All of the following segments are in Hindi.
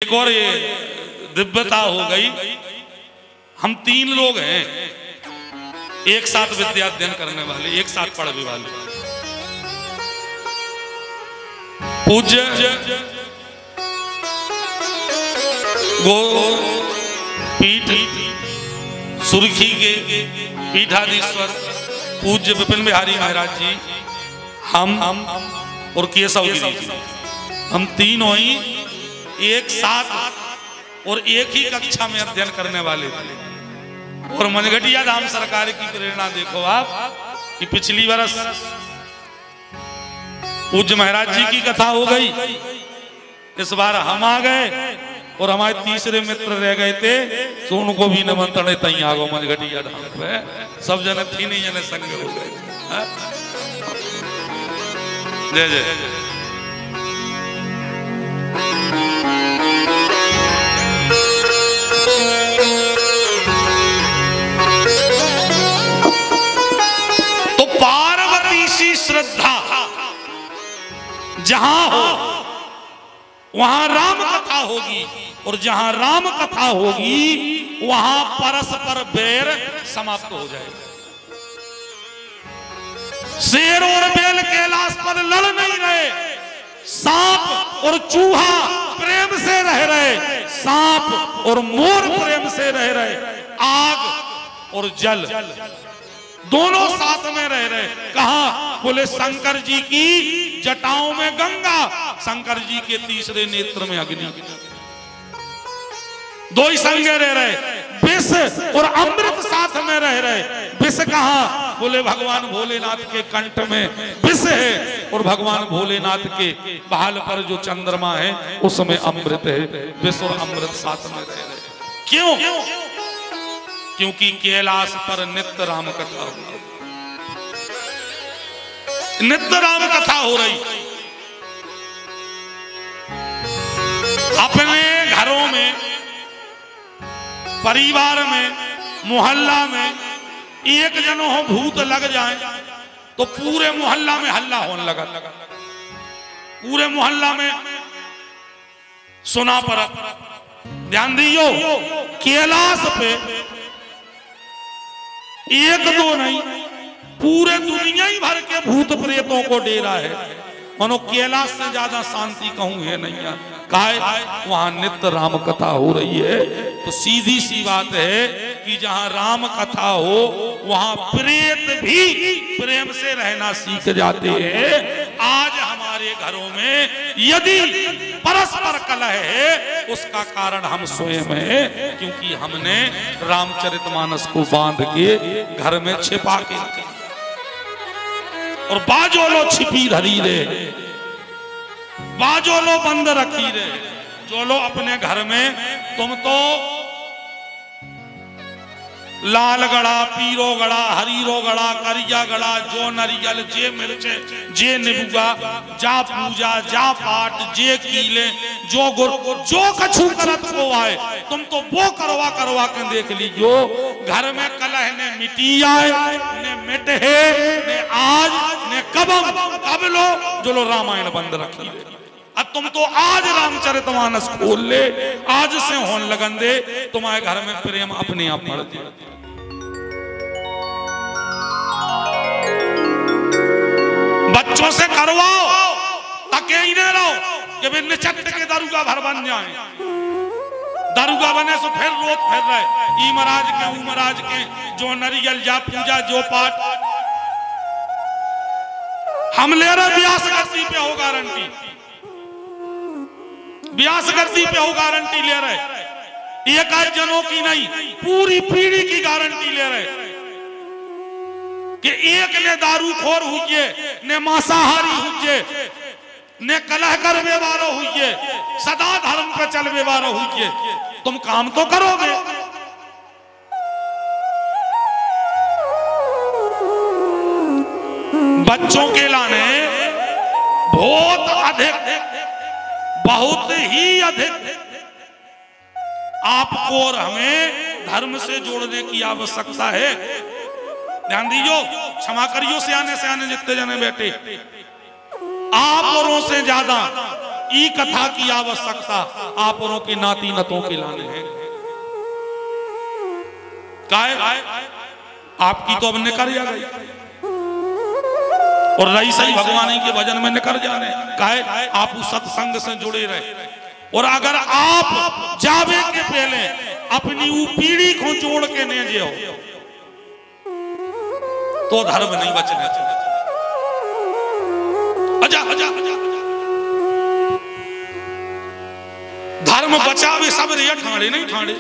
एक और ये दिव्यता हो गई, हम 3 लोग हैं एक साथ विद्या अध्ययन करने वाले, एक साथ पढ़ने वाले। पूज्य गो पीठ सुर्खी के पीठाधीश्वर पूज्य विपिन बिहारी महाराज जी, हम और केशव गिरी जी, हम तीनों ही एक साथ और एक ही कक्षा में अध्ययन करने वाले थे। और मनगटिया धाम सरकार की प्रेरणा देखो आप कि पिछली वर्ष पूज्य महाराज जी की कथा हो गई, इस बार हम आ गए और हमारे तीसरे मित्र रह गए थे, तो उनको भी निमंत्रण तई आ गो मनगटिया धाम पे, सब जने 3 जने संग हो गए। जय जय तो पार्वती सी श्रद्धा जहां हो वहां राम कथा होगी, और जहां राम कथा होगी वहां परस्पर बैर समाप्त हो जाएगा। शेर और बैल कैलाश पर लड़ नहीं रहे, सांप और चूहा प्रेम से रह रहे, सांप और मोर प्रेम से रह रहे, आग और जल दोनों साथ में रह रहे। कहा? बोले शंकर जी की जटाओं में गंगा, शंकर जी के तीसरे नेत्र में अग्नि, दो ही संगे रह रहे। विष और अमृत साथ में रह रहे। विष कहा? बोले भगवान भोलेनाथ के कंठ में विष है, और भगवान भोलेनाथ के बाल पर जो चंद्रमा है उसमें अमृत है। विष और अमृत साथ में रह रहे। क्यों? क्योंकि कैलाश पर नित्य राम कथा हो, नित्य राम कथा हो रही। अपने घरों में, परिवार में, मोहल्ला में एक जनों हो भूत लग जाए तो पूरे मोहल्ला में हल्ला होने लगा, पूरे मोहल्ला में सुना पड़ा। ध्यान दियो, कैलाश पे 1-2 नहीं, पूरे दुनिया ही भर के भूत प्रेतों को डेरा है। मानो कैलाश से ज्यादा शांति कहूं है नहीं यार। काहे? वहां नित्य राम कथा हो रही है। तो सीधी सी बात है कि जहां राम कथा हो वहां प्रेत भी प्रेम से रहना सीख जाते हैं। आज हमारे घरों में यदि परस्पर कलह है उसका कारण हम स्वयं हैं, क्योंकि हमने रामचरितमानस को बांध के घर में छिपा के रखा, और बाजोलो छिपी धरी रे, बाजोलो बंद रखी रे। जो लो अपने घर में तुम तो लाल गड़ा, पीरो गड़ा, हरीरो गड़ा, करिया गड़ा, जो नरियल, जे मिर्चे, जे निबुआ, जा पूजा, जा पाठ, जे कीले, जो गुर, जो कछु करत को आए, तुम तो वो करवा करवा के देख लीजियो। घर में कलह ने मिटी आए, ने मिट है, ने आज, ने कब लो, जो लो रामायण बंद रखी। अब तुम तो आज रामचरितमानस खोल ले, आज से होने लगन दे, तुम्हारे घर में प्रेम अपने आप बढ़ जाए। बच्चों से करवाओ, तके ही नहीं रहो कि वे निचट के दारुगा भर बन जाए। दारुगा बने सो फिर रोज फिर रहे, ई महाराज के, ऊ महाराज के, जो नरियल, जा पूजा, जो पाठ। हम ले रहे व्यास गद्दी पे हो गारंटी, व्यास गद्दी पे हो गारंटी ले रहे, एक आध जनों की नहीं, पूरी पीढ़ी की गारंटी ले रहे कि एक ने दारूखोर हुई, ने मांसाहारी हुई, ने कलह कर व्यवहारो हुई, सदा धर्म पे चल व्यवहारो हुई। तुम काम तो करोगे। बच्चों के लाने बहुत अधिक, बहुत ही अधिक आपको और हमें धर्म से जोड़ने की आवश्यकता है। ध्यान दीजिए, क्षमा करियो सियाने सियाने जितने जने बैठे, आप औरों से ज्यादा ई कथा की आवश्यकता आपरों के नाती नतों के लाने हैं। काहे आपकी तो अब निकर जा गई और रही सही भगवान के भजन में निकर जाने। काहे आप उस सत्संग से जुड़े रहे। और अगर आप जावे के पहले अपनी वो पीढ़ी को जोड़ के नहीं जियो तो धर्म नहीं बचने। अजा अजा धर्म बचावे सब रे ठाणे नहीं ठाणे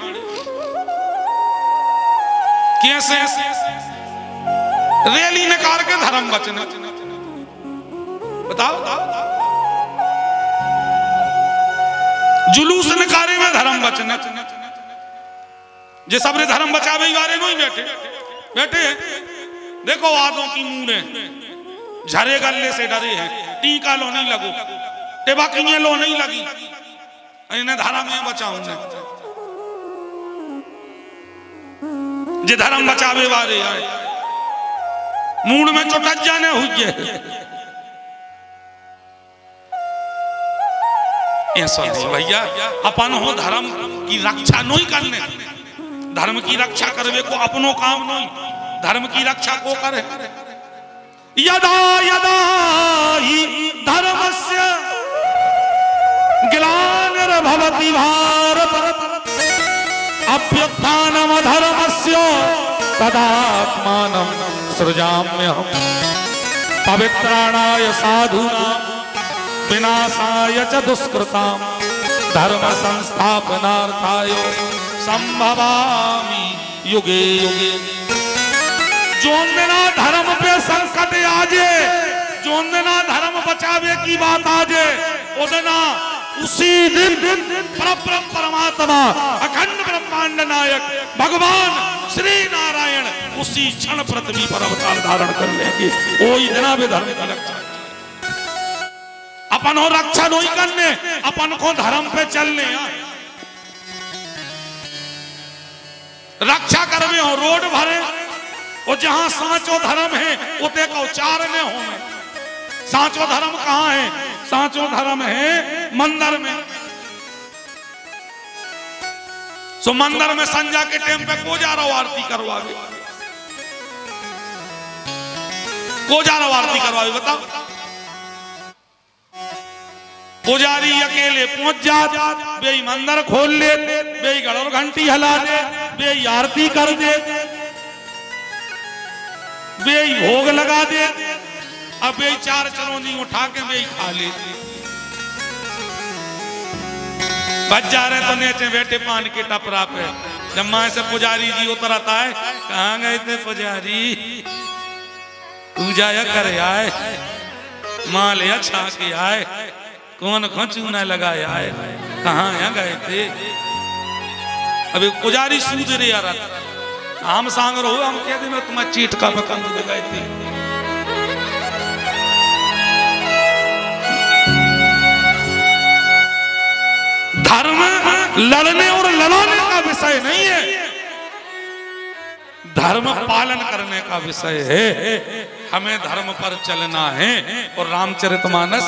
कैसे रैली निकाल के धर्म बचने बताओ। जुलूस निकाले में धर्म बचने जे सबरे धर्म बचावे वाले नहीं बैठे बैठे। देखो आदों की मूड़े झरे गले से डरे हैं। टीका लो नहीं लगो टेबाकियां लो नहीं लगी इन्हें धर्म में बचाऊं जे धर्म बचावे वाले आए मूड में चुटक जाने हुए। ऐसा नहीं भैया अपन हो धर्म की रक्षा नहीं करने। धर्म की रक्षा करवे को अपनो काम नहीं धर्म की रक्षा को करे। यदा यदा हि धर्मस्य ग्लानिर्भवति भारत अभ्युत्थानम् धर्मस्य तदात्मानं सृजाम्यहम् पवित्राणाय साधूनां विनाशाय च दुष्कृतां धर्म संस्थापनार्थाय संभवामि युगे युगे। जोन दिना धर्म पे संकट आजे जोन दिना धर्म बचावे की बात आजे उदना उसी दिन परब्रह्म परमात्मा अखंड ब्रह्मांड नायक भगवान श्री नारायण उसी क्षण पृथ्वी पर अवतार धारण कर लेंगे। कोई दिना भी धर्म का रक्षा अपन हो रक्षा नहीं करने अपन को धर्म पे चलने रक्षा करने हो रोड भरे और जहां सांचो धर्म है उते को चारने हो। सांचो धर्म कहाँ है? सांचो धर्म है मंदिर में। सो मंदिर में संध्या के टाइम पे को जा रहा आरती करवावे को जा रहा आरती करवावे बताओ। पुजारी अकेले पहुंच जा बेई मंदिर खोल ले बेई गड़ोर घंटी हिला दे बेई आरती कर दे बेई भोग लगा दे अब बेई चार चरौंदी उठा के बेई खा ले। बच जा रहे तो नीचे बैठे पान के टपरा पे जब मां से पुजारी जी उतरता है कहाँ गए थे पुजारी पूजा करे आए मां ले अच्छा के आए कौन चूना लगाया है कहाँ यहाँ गए थे। अभी पुजारी सूद रे यार हम सांग रहो हम कह दे मैं तुम्हारा चीट का पकंद लगाए थे। धर्म लड़ने और लड़ाने का विषय नहीं है धर्म पालन करने का विषय है। हमें धर्म पर चलना है और रामचरितमानस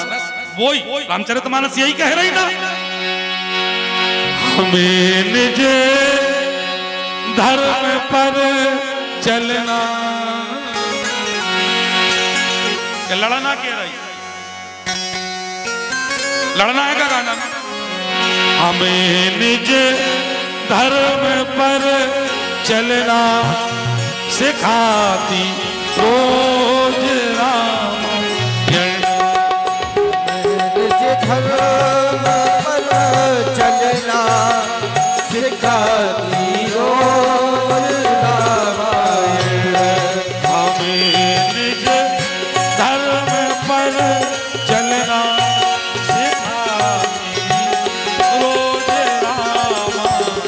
वही रामचरितमानस यही कह रही ना हमें निज धर्म पर चलना। लड़ना कह रही लड़ना है का गाना हमें निज धर्म पर चलना सिखाती रोज राम धर्म पर चलना सिखाती रोज रामायण। हमें निज धर्म पर चलना सिखाती रोज रामायण।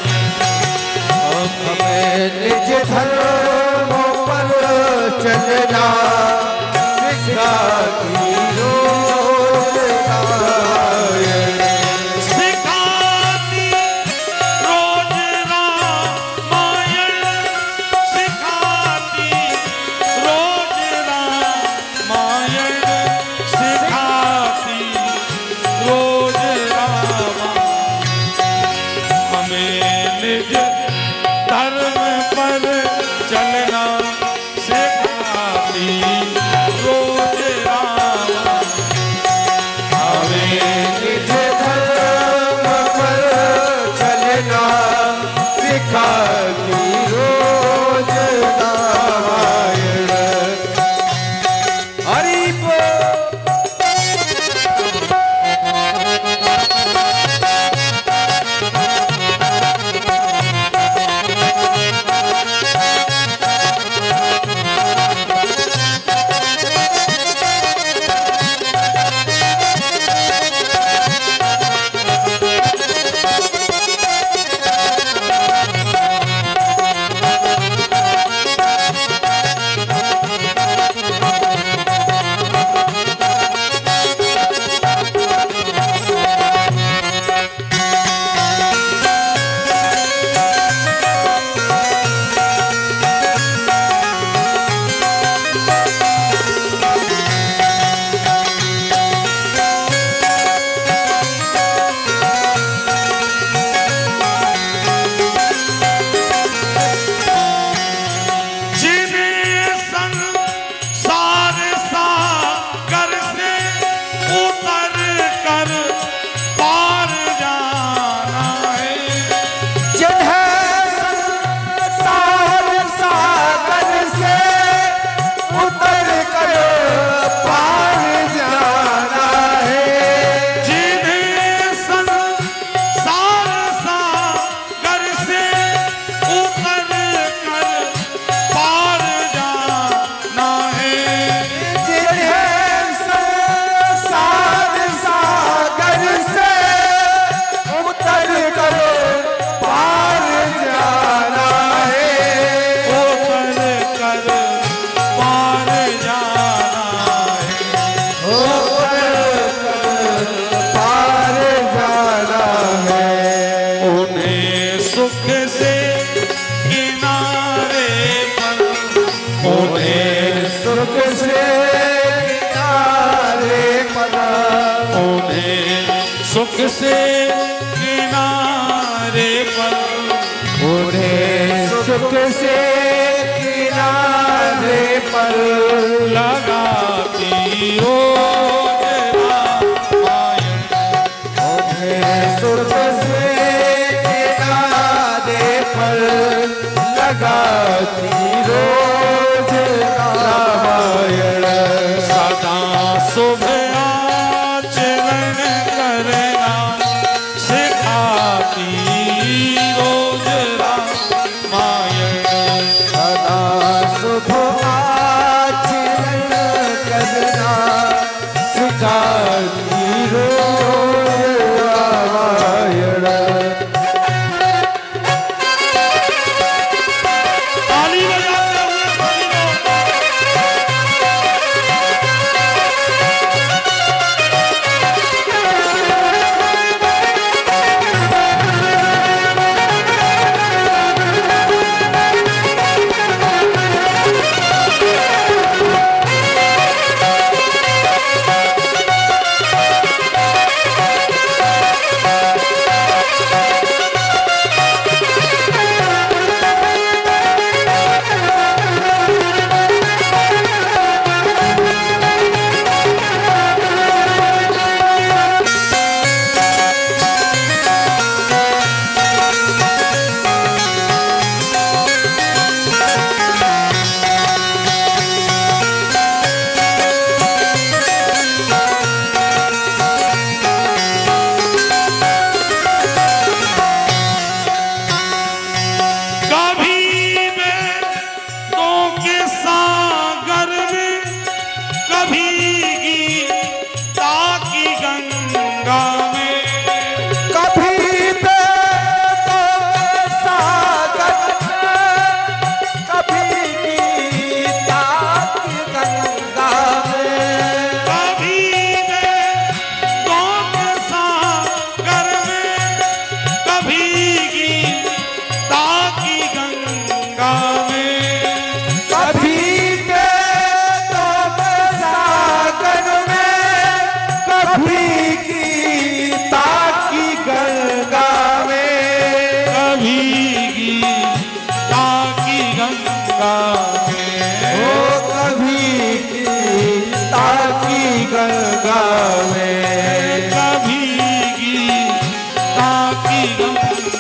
हमें निज धर्म पर चलना सिखाती रोज रामायण। हमें निज धर्म पर चलना सिखाती रोज राम। हमें निज धर्म पर चलना सिखाती रोज रामायण। हरि सुख से किनारे पर उन्हें सुख से किनारे पर लगाती रोज रामायण। उन्हें सुख से किनारे पर लगाती रोज रामायण। सदा शुभ आचरण करना सिखाती रोज रामायण। सदा शुभ आचरण करना सिखाती रोज रामायण। ताली बजा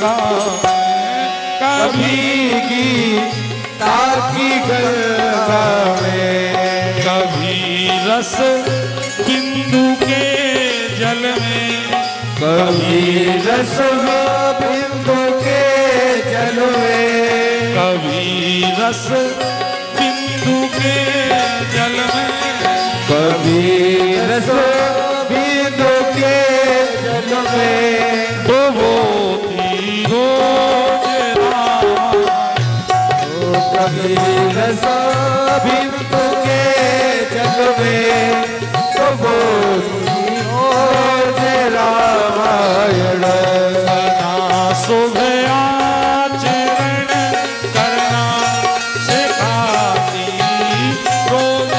का कभी गीता की गंगा में, कभी रस बिंदु के जल में, कभी रस बिंदु के जल में, कभी रस बिंदु के जल में, कभी रस बिंदु के जल में, डुबोती रोज कभी रस बिंदु के जल में, डुबोती रोज रामायण। सदा सुबह आचरण करना सिखाती रोज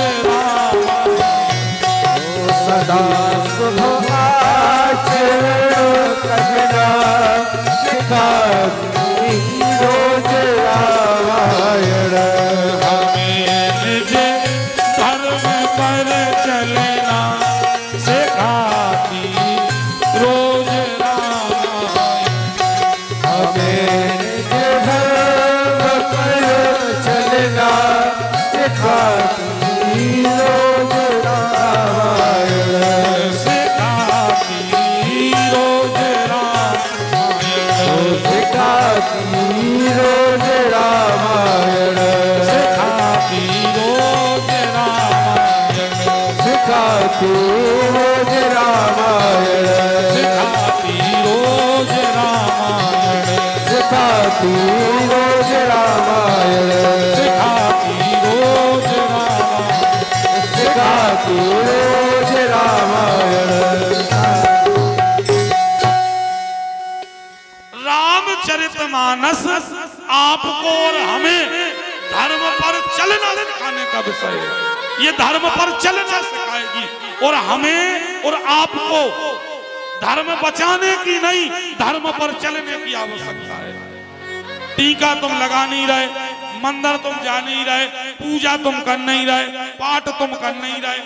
सदा सुबह आचरण करना सिखाती रोज रामायण। हमें निज धर्म पर चलना सिखाती रोज रामायण। हमें निज धर्म पर चलना सिखाती रोज रामायण। सिखाती रोज रामायण। सिखाती रोज रामायण। सिखाती रोज रामायण। सिखाती रोज रामायण। सिखाती रोज रामायण। सिखाती रोज रामायण। सिखाती रोज रामायण। सिखाती रोज रामायण। रामचरितमानस आपको और हमें धर्म पर चलना सिखाने का विषय है। ये धर्म पर चलना सिखाएगी और हमें और आपको धर्म बचाने की नहीं, धर्म पर चलने की आवश्यकता है। टीका तुम लगा नहीं रहे, मंदिर तुम जा नहीं रहे, पूजा तुम कर नहीं रहे, पाठ तुम कर नहीं रहे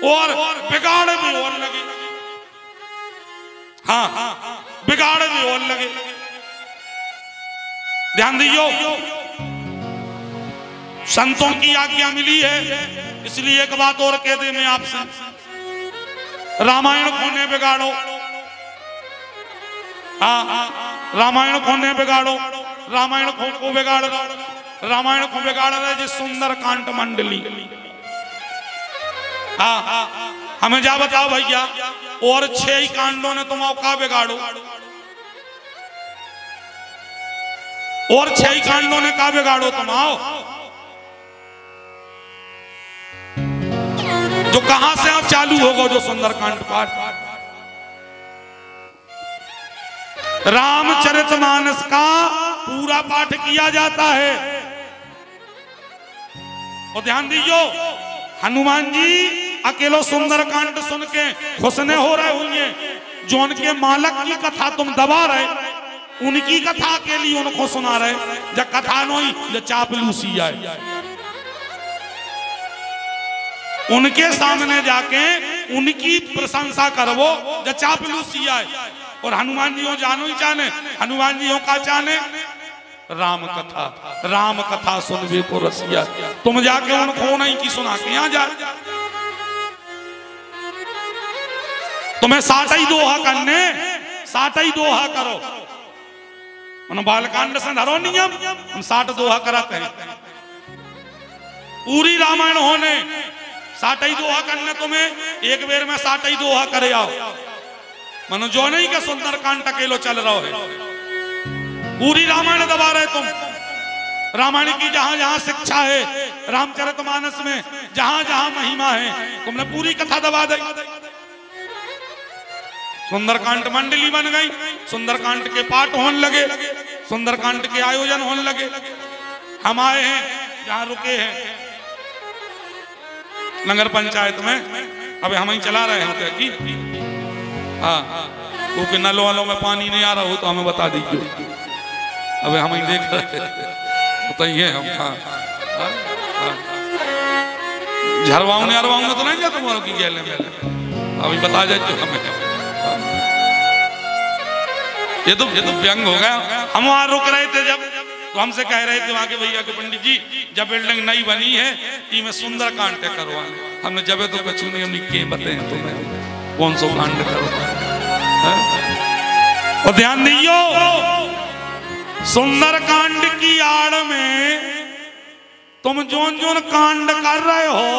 और बिगाड़ भी और लगे। हाँ हाँ, बिगाड़ भी और लगे। ध्यान दीजिए, संतों की आज्ञा मिली है, इसलिए एक बात और कह दे मैं आपसे, रामायण को ने बिगाड़ो। हाँ, रामायण को ने बिगाड़ो, रामायण को बिगाड़ रहा, रामायण को बिगाड़ रहे जिस सुंदर कांड मंडली। हाँ, हमें जा बताओ भैया, और 6 ही कांडों ने तुम औका बिगाड़ो, और 6 ही कांडों ने का बिगाड़ो तुम। आओ, जो कहां से आप चालू होगा, जो सुंदरकांड पाठ। रामचरितमानस का पूरा पाठ किया जाता है। और ध्यान दीजिए, हनुमान जी अकेलो सुंदरकांड सुन के खुशने हो रहे होंगे, जो उनके मालक की कथा तुम दबा रहे, उनकी कथा के लिए उनको सुना रहे। जब कथा नहीं, जब चापलूसी आए, उनके सामने जाके उनकी प्रशंसा करवो, जब चापलूसी आए। और हनुमान जी हो जानो ही चाहने, हनुमान जी हो का चाहने, राम कथा, राम कथा सुनबे को रसिया। तुम जाके उनको नहीं की सुना के यहाँ जा, तुम्हें 60 ही दोहा करने, 60 ही दोहा करो। उन बालकांड से धरो नियम, हम 60 दोहा कराते हैं। पूरी रामायण होने 60 ही दोहा करने, तुम्हें एक बेर में 60 ही दोहा करे आओ। मनो जो नहीं के सुंदरकांड अकेलो चल रहा है, पूरी रामायण दबा रहे तुम। रामायण की जहां जहां शिक्षा है, रामचरितमानस में जहां जहां महिमा है, तुमने पूरी कथा दबा दी। सुंदरकांड मंडली बन गई, सुंदरकांड के पाठ होने लगे, सुंदरकांड के आयोजन होने लगे। हम आए हैं जहां रुके हैं नगर पंचायत में, अबे हम ही चला रहे हैं कि हाँ, क्योंकि नलों वालों में पानी नहीं आ रहा हो तो हमें बता दीजिए। अबे हम ही देख रहे बताइए हम। झरवाऊ ने अरवाऊ ने तो नहीं जाता तुम्हारों की गेले में, अभी बता जाए हमें। ये तो व्यंग हो गया। हम वहां रुक रहे थे जब, तो हमसे कह रहे थे वहां के भैया के पंडित जी, जब बिल्डिंग नई बनी है इसमें सुंदर कांड करवा। हमने जब तो कछु नहीं, हमने के बताए तुम्हें कौन सो कांड करवा। और ध्यान दियो, सुंदर कांड की आड़ में तुम जोन जोन कांड कर रहे हो,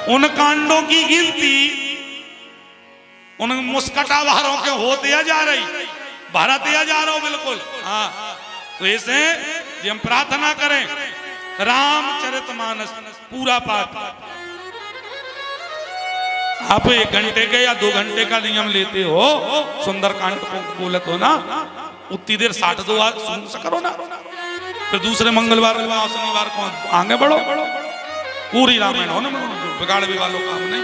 उन कांडों की गिनती उन मुस्कटा वारों के होते जा रही, भारत जा रहा हो बिल्कुल। हाँ, तो ऐसे हम प्रार्थना करें रामचरितमानस पूरा पाठ। आप 1 घंटे के या 2 घंटे का नियम लेते हो, सुंदरकांड को बोलत हो ना, उतनी देर 62 सुन करो ना, फिर दूसरे मंगलवार शनिवार को आगे बढ़ो, पूरी रामायण हो ना, बिगाड़ भी वालों काम नहीं।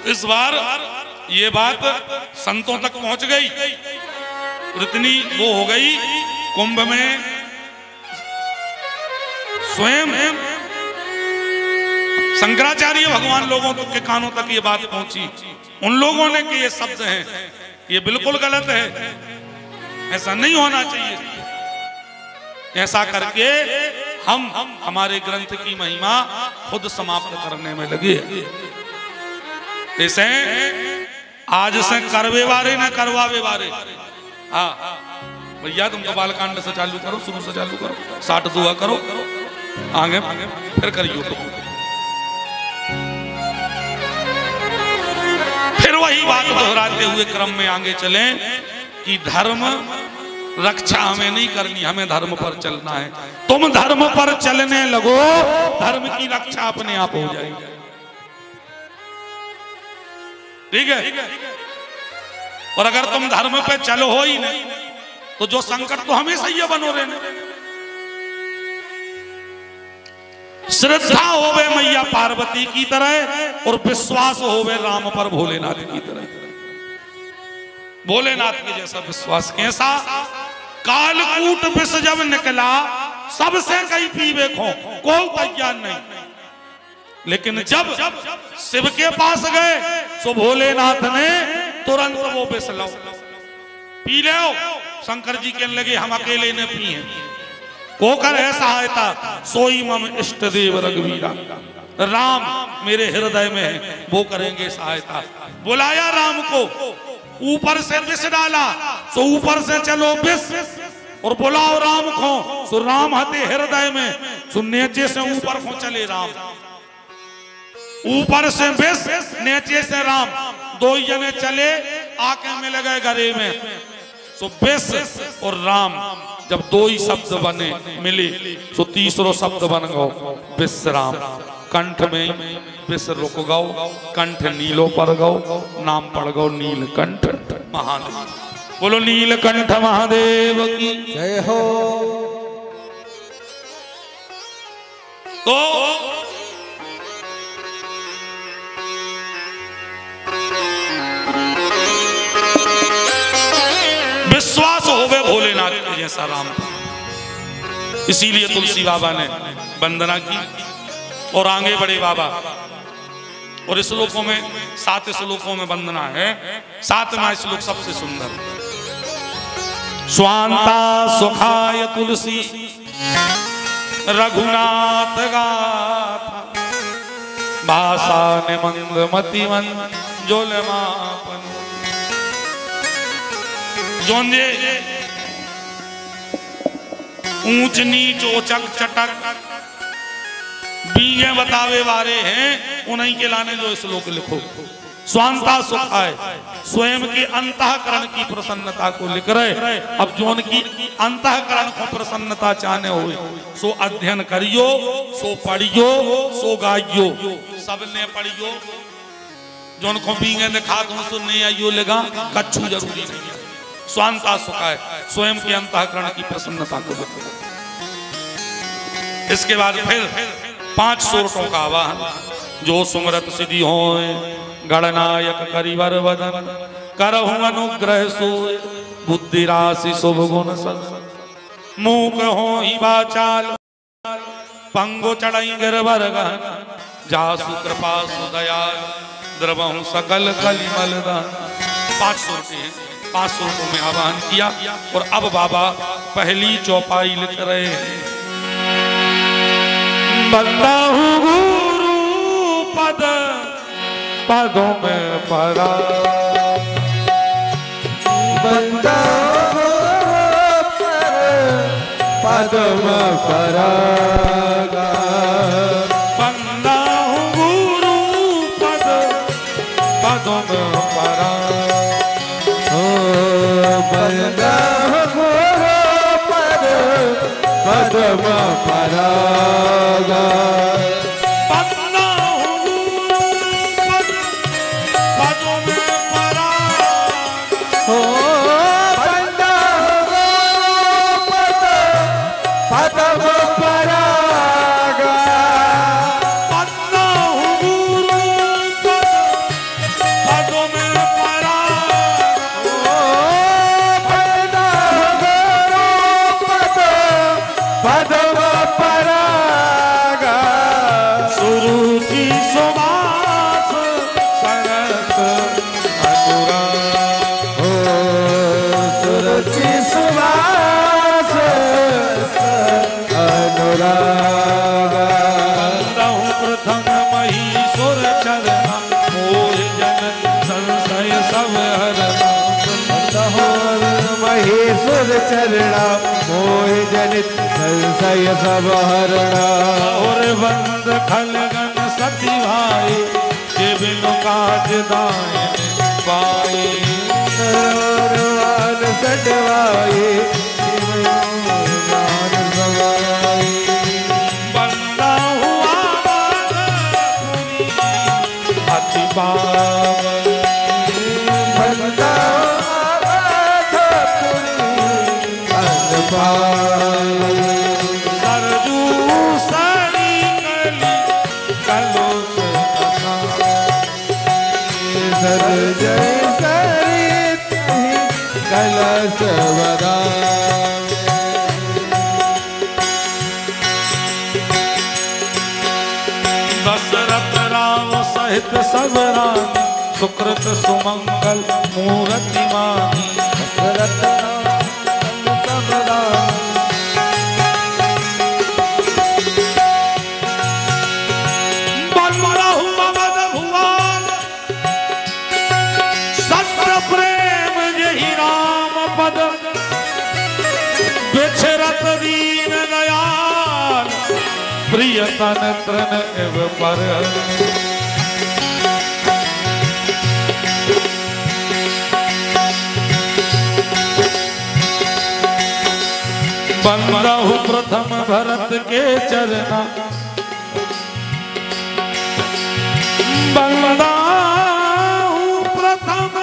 इस बार ये बात संतों तक पहुंच गई, इतनी वो हो गई कुंभ में स्वयं शंकराचार्य भगवान लोगों के कानों तक ये बात पहुंची। उन लोगों ने कि ये शब्द हैं, ये बिल्कुल गलत है, ऐसा नहीं होना चाहिए। ऐसा करके हम हमारे ग्रंथ की महिमा खुद समाप्त करने में लगे। ऐसे आज से करवे वारे न करवावे वारे। हाँ भैया, तुम तो बालकांड से चालू करो, शुरू से चालू करो, 62 करो, आगे फिर करियो। फिर वही बात दोहराते हुए क्रम में आगे चले कि धर्म रक्षा हमें नहीं करनी, हमें धर्म पर चलना है। तुम धर्म पर चलने लगो, धर्म की रक्षा अपने आप हो जाएगी। ठीक है? और अगर तुम धर्म पे चलो हो ही नहीं, तो जो संकट तो हमेशा ये बनो रहने। श्रद्धा होवे मैया पार्वती की तरह और विश्वास होवे राम पर भोलेनाथ की तरह। भोलेनाथ के जैसा विश्वास कैसा? कालकूट विष जब निकला सबसे कई पीवे खो, कोई ज्ञान नहीं। लेकिन जब शिव के पास गए तो भोलेनाथ ने तुरंत वो विष लो पी ले। शंकर जी कहने लगे हम अकेले ने पिए, को कर है सहायता, सोई मम इष्ट देव रघुवीरा। राम मेरे हृदय में है, वो करेंगे सहायता। बुलाया राम को, ऊपर से विष डाला, तो ऊपर से चलो विष, और बुलाओ राम को, तो राम हते हृदय में, तो नीचे से ऊपर को चले राम। ऊपर से विष, नीचे से राम, 2 जने चले, आके मिल गए गले में। तो विष और राम जब 2 ही शब्द बने मिले, तो तीसरो शब्द बन गो विश्राम। कंठ में विष रुक गो, कंठ नीलो पर गो, नाम पड़ गो नीलकंठ महादेव। बोलो नीलकंठ महादेव की जय हो। तो विश्वास होवे भोलेनाथ के जैसा राम। इसीलिए तुलसी बाबा ने वंदना की और आगे बढ़े बाबा। और श्लोकों में 7 श्लोकों में वंदना है। 7वां श्लोक सबसे सुंदर। स्वांता सुखाय तुलसी रघुनाथ गाथा, भाषा निमंग मतिमन जोलमापन। जोंजे ऊंच नीच ओचक चटक बीगे बतावे वारे हैं, उन्हीं के लाने जो श्लोक लिखो। स्वांता सुखाय, स्वयं के अंतःकरण की प्रसन्नता को लिख रहे। अब जोन की अंतःकरण को प्रसन्नता चाहने हुए, सो अध्ययन करियो, सो पढ़ियो, सो गाइयो। सबने पढ़ियो, जोन को बीगे दिखा दो सुनने आइयो लगा, कच्छू जरूरी नहीं है। स्वांता सुखाय, स्वयं के अंतःकरण की प्रसन्नता को लिखो। इसके बाद फिर 5 सोरठों का आवाहन। जो सुमरत सिद्धि होए, गणनायक करिवर वदन, करहु अनुग्रह सोए, बुद्धि राशि शुभ गुण सद। मूक हो ही वाचाल, पंगो चढ़ई गिरवर गहन, जासु कृपा सुदयाल, द्रवहु सकल कलिमल दान। 500 रुपये 500 रुपये में आह्वान किया और अब बाबा पहली चौपाई लिख रहे हैं। बंदा हूँ गुरु पद पदों में परा, बंदा पदों में परागा। बंदा हूँ गुरु पद पदों में परा, बंदा गुरु पद पदों में परागा। बंदा हूँ गुरु पद पदों में परा, बंदा गुरु पद पदों में परागा। बंदा हूँ गुरु पद पदों में परा, बंदा गुरु पद पदों में परागा। सुरुचि सुबास सरस अनुराग, सुरुचि सुवास अनुरागा। बंदहु प्रथम महीसुर चरना, मोह जन संशय सब हरना। महेश्वर चरणा, मोह जनित संशय सब हरणा। और बंद खलगन सती भाई, के बिनु काज दायन पाए। नरवान सटवाए, शिवदान सवाए। बंदा हुआ पुरी अति पावन, बंदा सरजू सरी कली कलोस सर जय सरित कलश वरा। दशरथ राम सहित सब रानी, सुकृत सुमंगल मूर्ति मानी। बलबलहु ममद भुवन, सत्य प्रेम यही राम पद। बिछरत दीन दयाल, प्रिय तन तृण एव पर। बंदहु प्रथम भरत के चरना, बंदहु प्रथम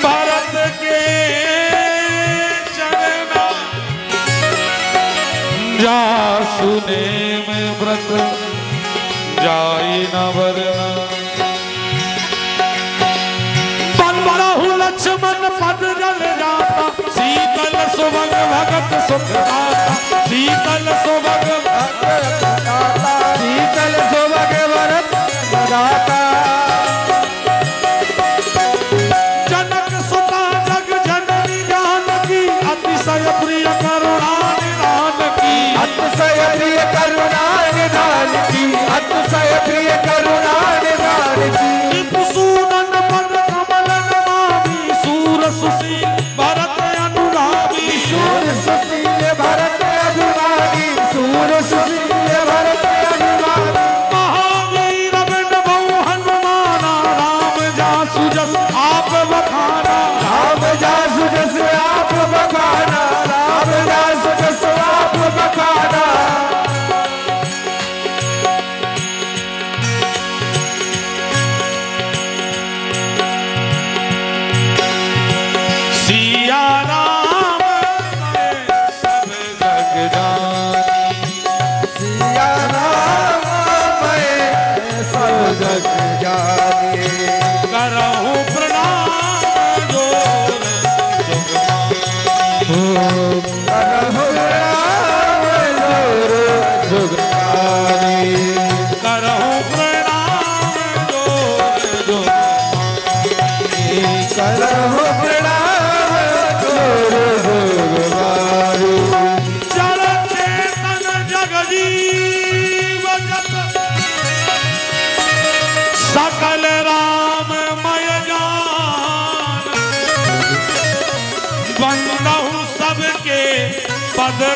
भरत के चरना। जा सुने में व्रत जाई न वरना। बलबलहु लक्ष्मण पद जल जाता, शीतल सुभग भगत सुख दाता। शीतल सुभग शीतल सुभग भरत दाता। जनक सुता जग जननी जानकी, अतिशय प्रिय करुणा निधान की। अतिशय प्रिय करुणा निधान की, अतिशय प्रिय करुणा निधान की। रिपुसूदन पद कमल नमामि, सूर सुशील भरत अनुगामी। सूर सुशील भरत अनुगामी, सूर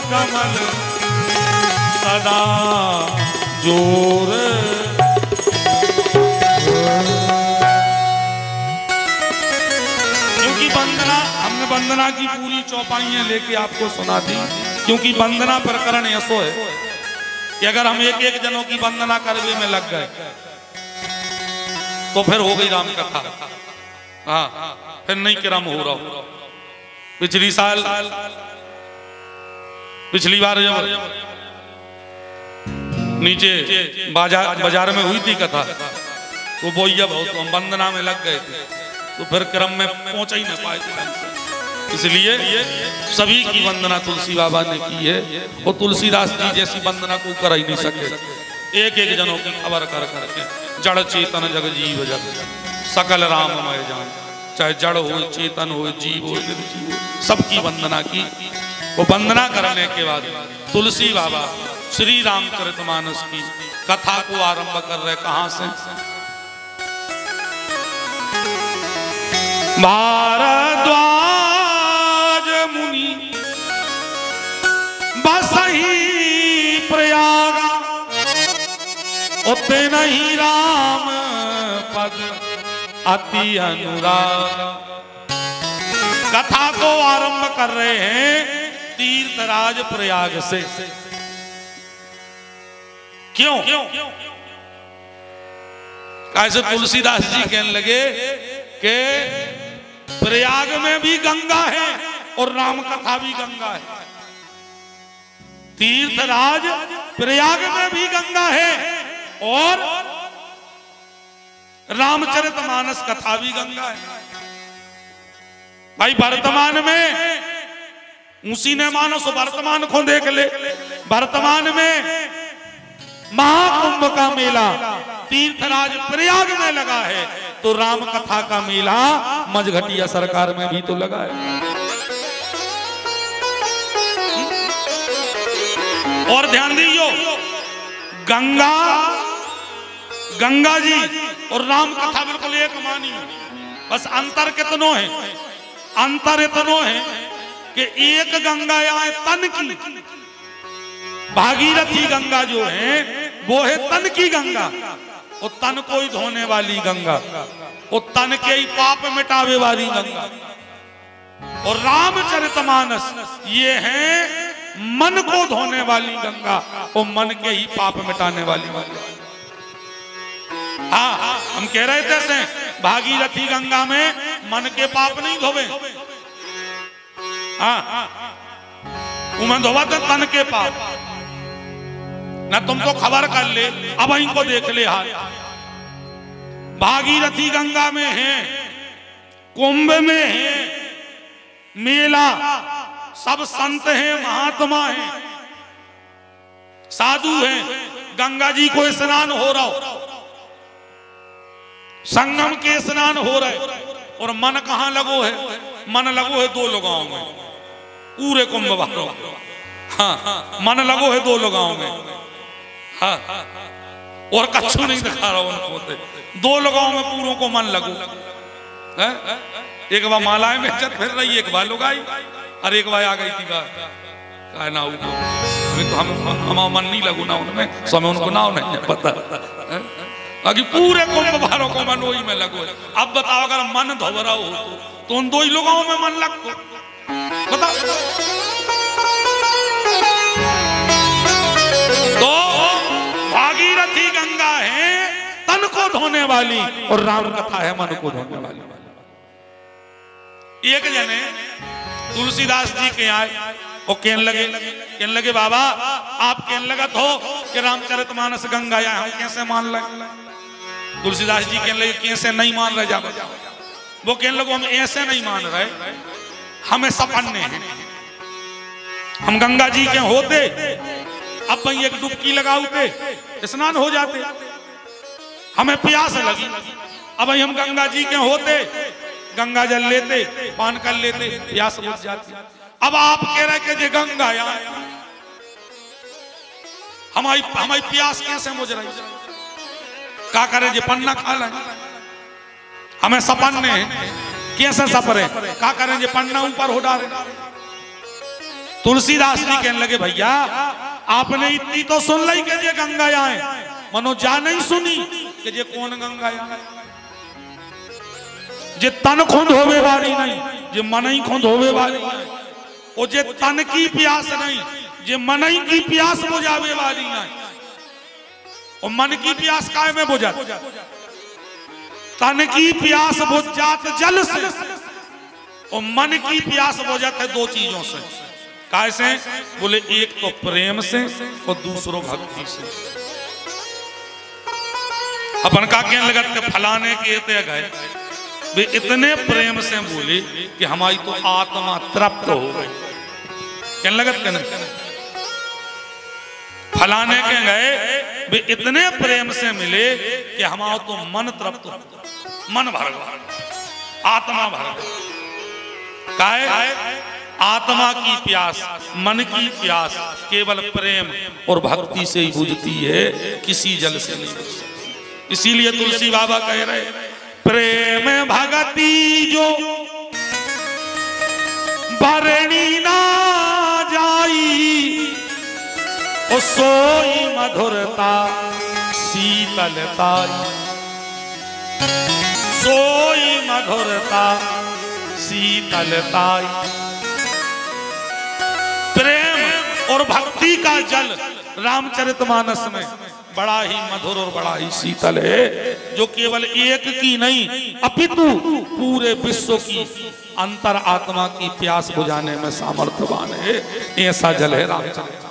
कमल सदा जोर। क्योंकि वंदना, हमने वंदना की पूरी चौपाइयां लेके आपको सुना दी, क्योंकि वंदना प्रकरण ऐसो है कि अगर हम एक एक जनों की वंदना करने में लग गए तो फिर हो गई राम कथा। हाँ, फिर नहीं क्रम हो रहा। पिछली बार जब नीचे बाजार में हुई थी कथा तो वो जब हम वंदना में लग गए थे तो फिर क्रम में पहुंचा ही ना पाए थे। इसलिए सभी की वंदना तुलसी बाबा ने की है, वो तुलसीदास जी जैसी वंदना को कर ही नहीं सके। एक एक जनों की खबर कर करके जड़ चेतन जग जीव जग सकल राममय जान, चाहे जड़ हो चेतन हो जीव हो निर्जीव हो, सबकी वंदना की। वो वंदना करने के बाद तुलसी बाबा श्री रामचरितमानस की कथा को आरंभ कर रहे। कहां से? भारद्वाज मुनि बसही प्रयाग, उते नहीं राम पद अति अनुराग। कथा को आरंभ कर रहे हैं तीर्थराज प्रयाग से। क्यों? कैसे? तुलसीदास जी कहने लगे कि प्रयाग में भी गंगा है और राम कथा भी गंगा है। तीर्थराज प्रयाग में भी गंगा है और रामचरितमानस कथा भी गंगा है। भाई वर्तमान में उसी ने मानस वर्तमान को देख ले। वर्तमान में महाकुंभ का मेला तीर्थराज प्रयाग में लगा है, तो राम कथा का मेला मझघटिया सरकार में भी तो लगा है। और ध्यान दीजिए, गंगा जी और राम कथा बिल्कुल एक मानी है। बस अंतर कितनो है? अंतर इतनो है कि एक गंगा यहाँ तन की, भागीरथी गंगा जो है वो है तन की गंगा, वो तन को ही धोने वाली गंगा, वो तन के ही पाप मिटावे वाली गंगा। और रामचरितमानस ये है मन को धोने वाली गंगा, वो मन के ही पाप मिटाने वाली गंगा। हाँ, हम कह रहे थे से भागीरथी गंगा में मन के पाप नहीं धोवे। हाँ, उमें धोवा तो तन के पाप ना। तुम तो खबर कर ले, अब इनको देख ले हाल। भागीरथी गंगा में है, कुंभ में है मेला, सब संत हैं, महात्मा हैं, साधु हैं। गंगा जी को स्नान हो रहा हो, संगम के स्नान हो रहे, और मन कहां लगो है? मन लगो है दो लगाओं में, पूरे कुंभ वालों। हाँ, मन लगो है दो लगाओं में। हाँ, और कच्छू नहीं दिखा रहा उनको, दो लगाओं में पूरों को मन लगो। एक बार मालाएं में इज्जत फिर रही, एक बार लुगाई, और एक बार आ गई थी बात ना तो हम मन नहीं लगू ना उनमें, समय उनको ना नहीं पता। अभी पूरे कुंभ वालों को मन वही में लगो। अब बताओ अगर मन धोबरा हो तो उन दो ही लोगों में मन लगो, बता। तो भागीरथी गंगा है तन को धोने वाली, और राम कथा है मन को धोने वाली। एक जने तुलसीदास जी के आए और कहने लगे बाबा आप कहने लगा तो कि रामचरितमानस गंगा या हम कैसे मान लगे? तुलसीदास जी कहने लगे कैसे नहीं मान रहे? जा वो कहने लगे हम ऐसे नहीं मान रहे, हमें सपने हैं। हम गंगा जी के होते अब भाई एक डुबकी लगाते स्नान हो जाते, हमें प्यास लगी, अब भाई हम गंगा जी के होते गंगा जल लेते, पान कर लेते, प्यास बुझ जाती। अब आप कह रहे कि गंगा यहाँ हमारी प्यास कैसे बुझ रही? क्या करे जी? पन्ना खा लें, हमें सपने कैसे सपरे? क्या करें जी? पन्ना ऊपर हो डाले। तुलसीदास जी कहने लगे भैया आपने इतनी तो सुन ली कि जे गंगा आए, मनो जा नहीं सुनी कि जे कौन गंगा आए, जे तन खुद होवे वाली नहीं, जे मन ही खुद होवे वाली नहीं, और जे तन की प्यास नहीं, जे मन ही की प्यास बुझावे वाली नहीं। और मन की प्यास काय में बुझात, तन की प्यास बुझ जात जल से, और मन की प्यास बुझात है दो चीजों से। कैसे? बोले एक तो प्रेम से और दूसरो भक्ति से। अपन का कहने लगत के फलाने के ते गए वे इतने प्रेम से बोले कि हमारी तो आत्मा तृप्त हो गई। कहने लगत के नहीं, फलाने के गए वे इतने प्रेम से मिले कि हमारा तो मन तृप्त, मन भर गया, आत्मा भर गई। काहे? आत्मा की प्यास, मन की प्यास केवल प्रेम और भक्ति से ही बुझती है, किसी जल से नहीं बुझ सकती। इसीलिए तुलसी बाबा कह रहे प्रेम भगति जो भरणी ना जाई, ओ सोई मधुरता शीतलता, सोई मधुरता शीतलता। प्रेम और भक्ति का जल रामचरितमानस में बड़ा ही मधुर और बड़ा ही शीतल है, जो केवल एक की नहीं अपितु पूरे विश्व की अंतर आत्मा की प्यास बुझाने में सामर्थ्यवान है। ऐसा जल है रामचरितमानस।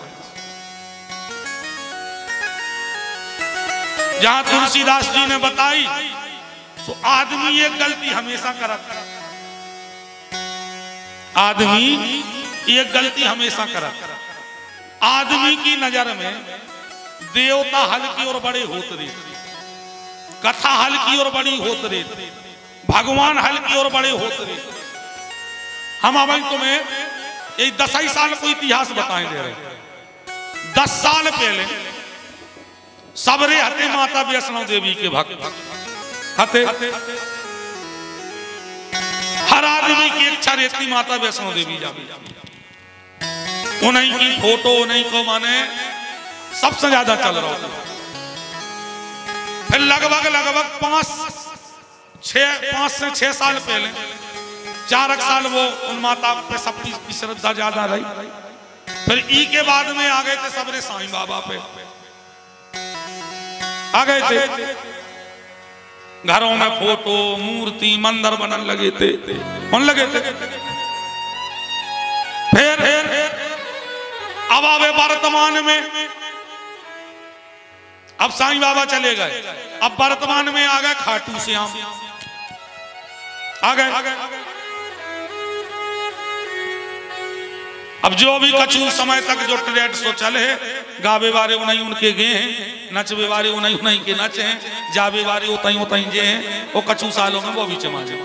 जहां तुलसीदास जी ने बताई तो आदमी एक गलती हमेशा करता, आदमी एक गलती हमेशा करता। आदमी की नजर में देवता हल्की और बड़े होते रहते, कथा हल्की और बड़ी होते रहती, भगवान हल्की और बड़े होते रहते। हम अब तुम्हें ये 10 साल को इतिहास बताएं दे रहे। 10 साल पहले सबरे हते माता वैष्णो देवी के भक्त हते। हर आदमी की इच्छा रहती माता वैष्णो देवी जावी, उन्हीं की फोटो उन्हीं को माने सबसे ज्यादा चल रहा था। फिर लगभग 5 से 6 साल पहले 4 साल वो उन माता पे सबकी श्रद्धा ज्यादा रही। फिर ई के बाद में आ गए थे सबरे साईं बाबा पे आ गए थे। घरों में फोटो मूर्ति मंदिर बनने लगे थे, फिर अब आवे वर्तमान में, अब साईं बाबा चले गए, अब वर्तमान में आ गए खाटू श्याम आ गए। अब जो भी कछु समय तक जो ट्रेड सो चले, गावे वाले उन्हीं उनके गए हैं, नचवे वाले उन्हीं के नच हैं, जावे वाले उतई जे हैं, वो कछु सालों में वो भी चमा जा।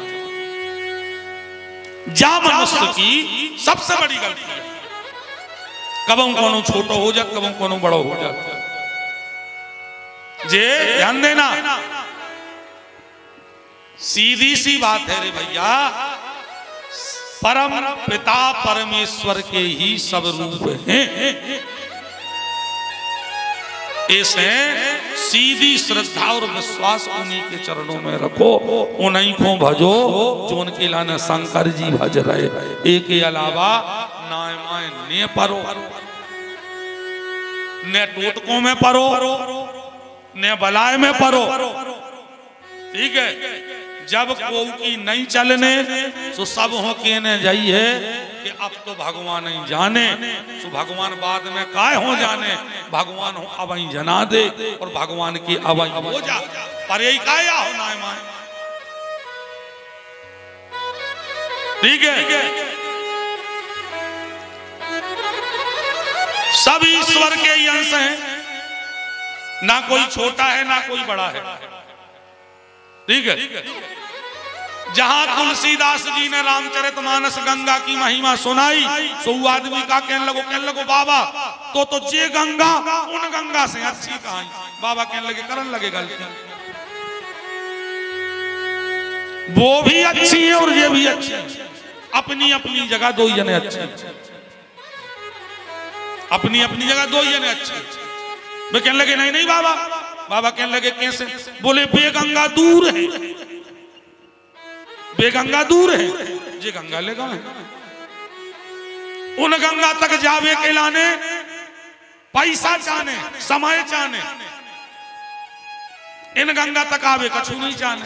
मनुष्य की सबसे बड़ी गलती है कबों कोनो छोटो हो जात, कबों कोनो बड़ो हो जात। जे ध्यान देना, सीधी सी बात है रे भैया, परम पिता परमेश्वर के ही सब रूप हैं। ऐसे सीधी श्रद्धा और विश्वास उन्हीं के चरणों में रखो, उन्हीं को भजो जो उनके लाने शंकर जी भज रहे। एक के अलावा नाय माय ने परो, ने टोटकों में परो, ने बलाय में परो। ठीक है, जब को की नहीं चलने तो सब हो कहने जाइए कि अब तो भगवान नहीं जाने, तो भगवान बाद में काय हो जाने, भगवान हो अब ही जना दे और भगवान की अब हो जा, पर यही काया हो ना माए। ठीक है, सब ईश्वर के ही अंश हैं, ना कोई छोटा है ना कोई बड़ा है। ठीक है, जहां तुलसीदास जी ने रामचरितमानस गंगा की महिमा सुनाई, तो वो आदमी का कहने लगो बाबा तो जे गंगा उन गंगा से अच्छी कहां। बाबा कहने लगे करन लगे गलती, वो भी अच्छी है और ये भी अच्छी है, अपनी अपनी जगह दो जने अच्छे। अपनी अपनी जगह दो ही ने अच्छे। वे कहने लगे नहीं नहीं बाबा, बाबा कहने लगे कैसे? बोले बेगंगा दूर है, बेगंगा दूर है, जे गंगा ले गए उन गंगा तक जावे के लाने पैसा चाने, समय चाने, इन गंगा तक आवे कछु नहीं चाने।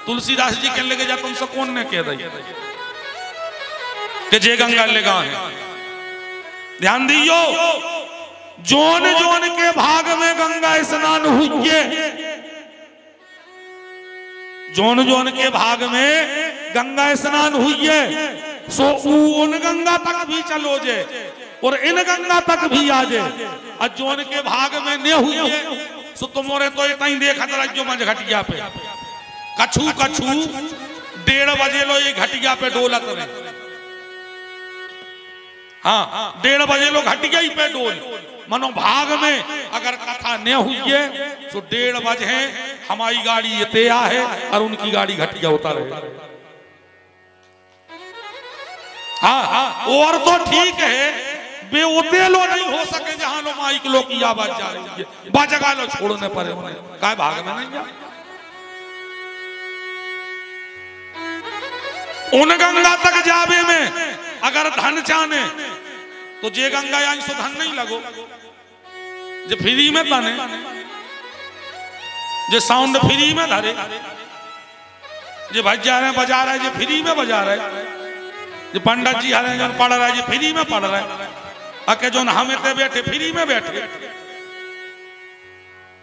तुलसीदास जी कहने लगे जा तुमसे कौन ने कह रही कि जे गंगा ले गए? ध्यान दियो, जोन जोन के भाग में गंगा स्नान हुई, जोन जोन के भाग में गंगा स्नान हुई है, सो उन गंगा तक भी चलो जे और इन गंगा तक भी आ जे। और जोन के भाग में ने हुई है सो तुम्हारे तो इतना ही देखा जो मंझ घटिया पे कछु कछु 1:30 बजे लो ये घटिया पे डोलत रहे। हाँ 1:30 बजे लो घटिया ही पे डोल, मनो भाग में अगर कथा न हुई है तो 1:30 बजे हमारी गाड़ी ये तैयार है और उनकी गाड़ी घटिया होता रहे। हाँ और तो ठीक है, बे उतेलो नहीं हो सके जहां लो माइक लो की आवाज जा रही है, बाजगा लो छोड़ने पड़े उन्हें, काय भाग में नहीं जा। उन गंगा तक जावे में अगर धन चाने तो जे गंगा यहाँ सो धन नहीं लगो, जे फ्री में तने, जे साउंड फ्री में धरे, जे बजा रहे बजा रहे, जे फ्री में बजा रहे, जे पंडित जी आ रहे हैं पढ़ रहा है, जे फ्री में पढ़ रहे हैं, अके जो हम इतने बैठे फ्री में बैठे,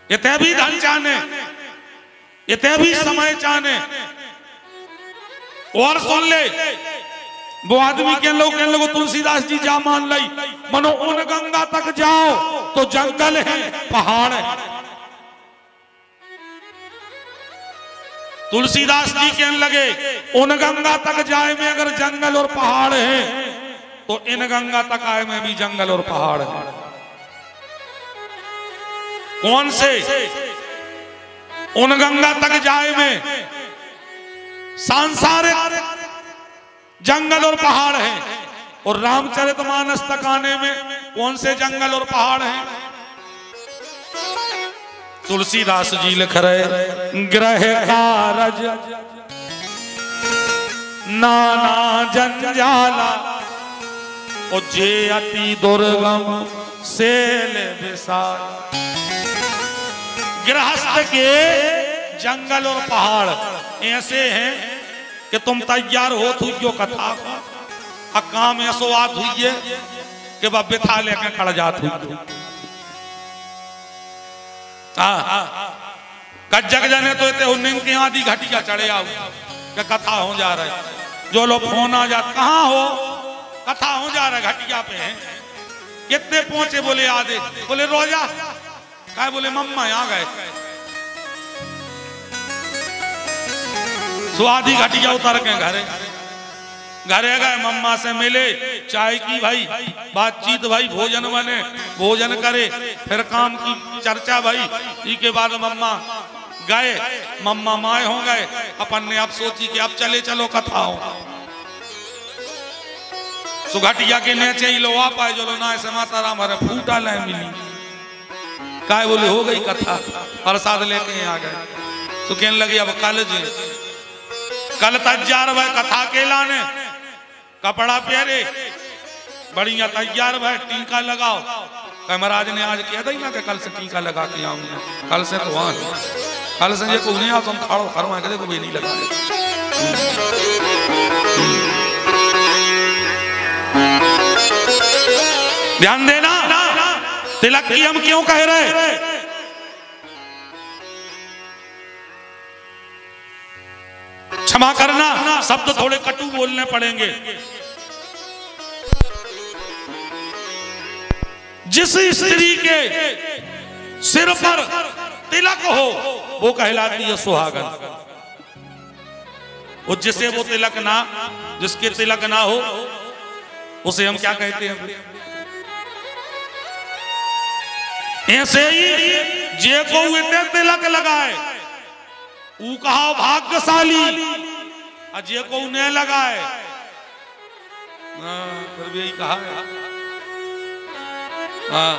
इतने भी धन चाहने, इतने भी समय चाहने। और सुन ले वो आदमी के लोग तुलसीदास जी जा मान लाई, मनो उन गंगा तक जाओ तो जंगल है पहाड़ है। तुलसीदास जी कहने लगे उन गंगा तक जाए में अगर जंगल और पहाड़ है तो इन गंगा तक आए में भी जंगल और पहाड़ है। कौन से? उन गंगा तक जाए में सांसारिक जंगल और पहाड़ है, और रामचरितमानस तक आने में कौन से जंगल और पहाड़ हैं? तुलसीदास जी लिख रहे ग्रह कारज नाना जंजाला और जे अति दुर्गम सेल विशाल। गृहस्थ के जंगल और पहाड़ ऐसे हैं कि तुम तैयार हो तुझो कथा का काम ऐसो आत हुई है कि वह बिठा लेकर खड़ जात हुई। जग जने तो इतने उन्नीन की आधी घटिया चढ़े आओ कि कथा हो जा रहा है। जो लोग फोन आ जाते कहाँ हो, कथा हो जा रहा है घटिया पे हैं। कितने पहुंचे? बोले आधे। बोले रोजा क्या? बोले मम्मा आ गए। सो आधी घटिया उतर के घरे गए, मम्मा से मिले, चाय की भाई बातचीत भाई, भोजन बने, भोजन करे, फिर काम की चर्चा भाई। इसके बाद मम्मा गए, मम्मा माए हो गए, अपन ने अब सोची कि अब चले चलो कथा हो। सो घटिया के नेचे ही लो आ पाए जो लो ना ऐसे माता राम हरे फूटा ले मिली काय। बोले हो गई कथा, प्रसाद लेके आ गए। तो कहने लगे अब कल तैयार भाई कथा के लाने, कपड़ा पहरे बढ़िया तैयार भाई, टीका लगाओ। महाराज ने आज कह दी ना कि कल से टीका लगा के आऊंगा, कल से तो वहां, कल से को नहीं आओ तुम खाड़ो खरवा के देखो भी नहीं लगा। ध्यान देना, तिलक की हम क्यों कह रहे? क्षमा करना, शब्द थोड़े कटु बोलने पड़ेंगे। जिस स्त्री के सिर पर तिलक हो वो कहलाती है सुहागन, और जिसे वो तिलक ना, जिसके तिलक ना हो उसे हम क्या कहते हैं? ऐसे ही जे को इतने तिलक लगाए ऊ कहा भाग्यशाली, अजय को उन्हें लगाए फिर भी यही कहा हाँ।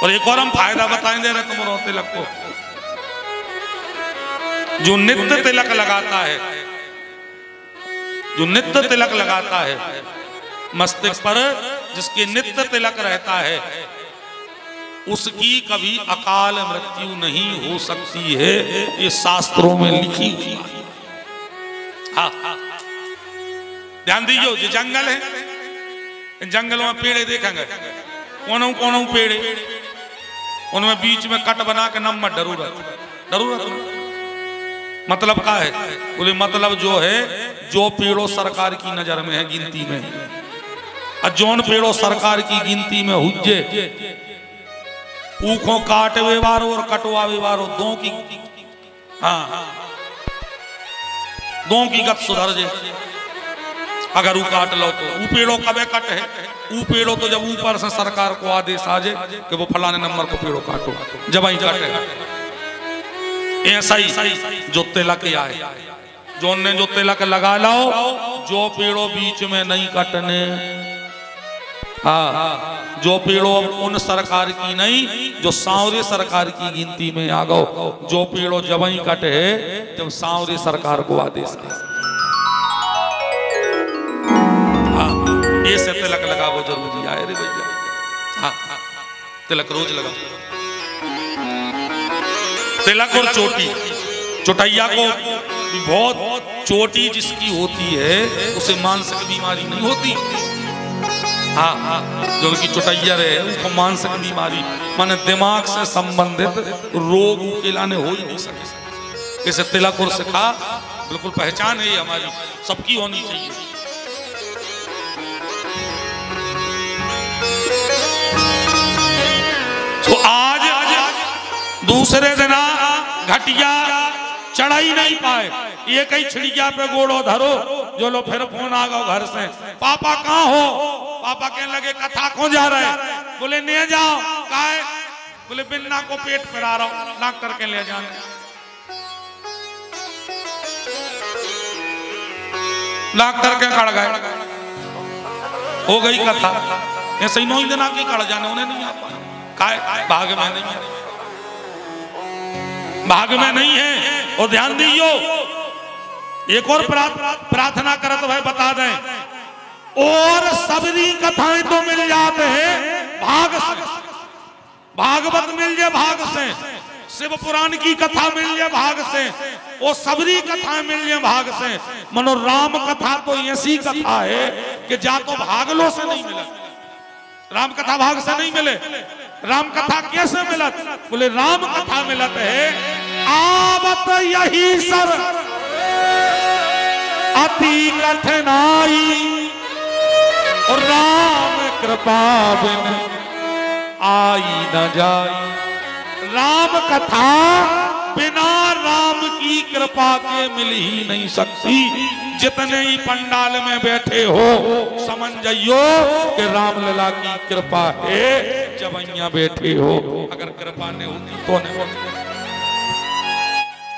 और एक और हम फायदा बताएं दे रहे तुम तिलक को। जो नित्य तिलक लगाता है, जो नित्य तिलक लगाता है मस्तिष्क पर, जिसके नित्य तिलक रहता है, उसकी कभी अकाल मृत्यु नहीं हो सकती है। ये शास्त्रों में लिखी हुई। हाँ, ध्यान दीजिए, जो जंगल है, इन जंगलों में पेड़े देखेंगे, कोनों कोनों पेड़े, उनमें बीच में कट बना के नंबर जरूरत मतलब क्या है? बोले मतलब जो है, जो पेड़ों सरकार की नजर में है, गिनती में, और जोन पेड़ों सरकार की गिनती में हुज्जे ऊखों काटवे वारो और कटवावे वारो दो की, हाँ, दो की गत सुधर जे। अगर वो काट लो तो वो पेड़ों कबे कट है, वो पेड़ों तो जब ऊपर से सरकार को आदेश आ जाए कि वो फलाने नंबर को पेड़ों काटो, जब ही काटे। ऐसा ही जो तिलक आए, जो ने जो तिलक लगा लाओ, जो पेड़ों बीच में नहीं कटने, हाँ, जो पेड़ों उन सरकार की नहीं, जो सांवरे सरकार की गिनती में आ गो, जो पेड़ों जब ही कटे जब सांवरे सरकार को आदेश दे। हाँ, ऐसे तिलक लगाओ जरूरी है रे भैया। हाँ, तिलक रोज लगाओ। तिलक और चोटी, चोटैया को बहुत चोटी जिसकी होती है उसे मानसिक बीमारी नहीं होती। हाँ, जो उनकी चोटैया रहे उनको मानसिक बीमारी माने दिमाग से संबंधित रोग के लाने हो ही नहीं सके। इसे तिलक और सिखा बिल्कुल पहचान है हमारी, सबकी होनी चाहिए। तो आज दूसरे दिन घटिया चढ़ाई नहीं पाए, ये कई छिड़िया पे गोड़ो धरो, जो लो फिर फोन आ गो घर से, पापा कहाँ हो? पापा कहने लगे कथा को जा रहे? बोले नहीं जाओ, काहे? बोले बिन्ना को पेट पिरा रहा हूं, डॉक्टर के ले जाने। डॉक्टर के कड़ गए, हो गई कथा। ऐसे ही 9 दिन की कड़ जाने, उन्हें नहीं आ पाया, काहे? भाग में नहीं है, भाग में नहीं है। और ध्यान दीजियो, एक और प्रार्थना करत भाई बता दें, और सबरी कथाएं तो मिल जाते हैं भाग से, भागवत मिल जाए भाग से, शिव पुराण की कथा मिल जाए भाग से, और सबरी कथाएं मिल जाए भाग से। मनो राम कथा तो ऐसी कथा है कि जा तो भागलो से नहीं मिले, राम कथा भाग से नहीं मिले। राम कथा कैसे मिलत? बोले राम कथा मिलत है आवत यही सर अति कठिनाई, और राम कृपा बिन आई न जाई। राम कथा बिना राम की कृपा के मिल ही नहीं सकती। जितने ही पंडाल में बैठे हो समझ जाइयो कि राम लला की कृपा है, जब यहाँ बैठे हो। अगर कृपा नहीं होती तो नहीं होती।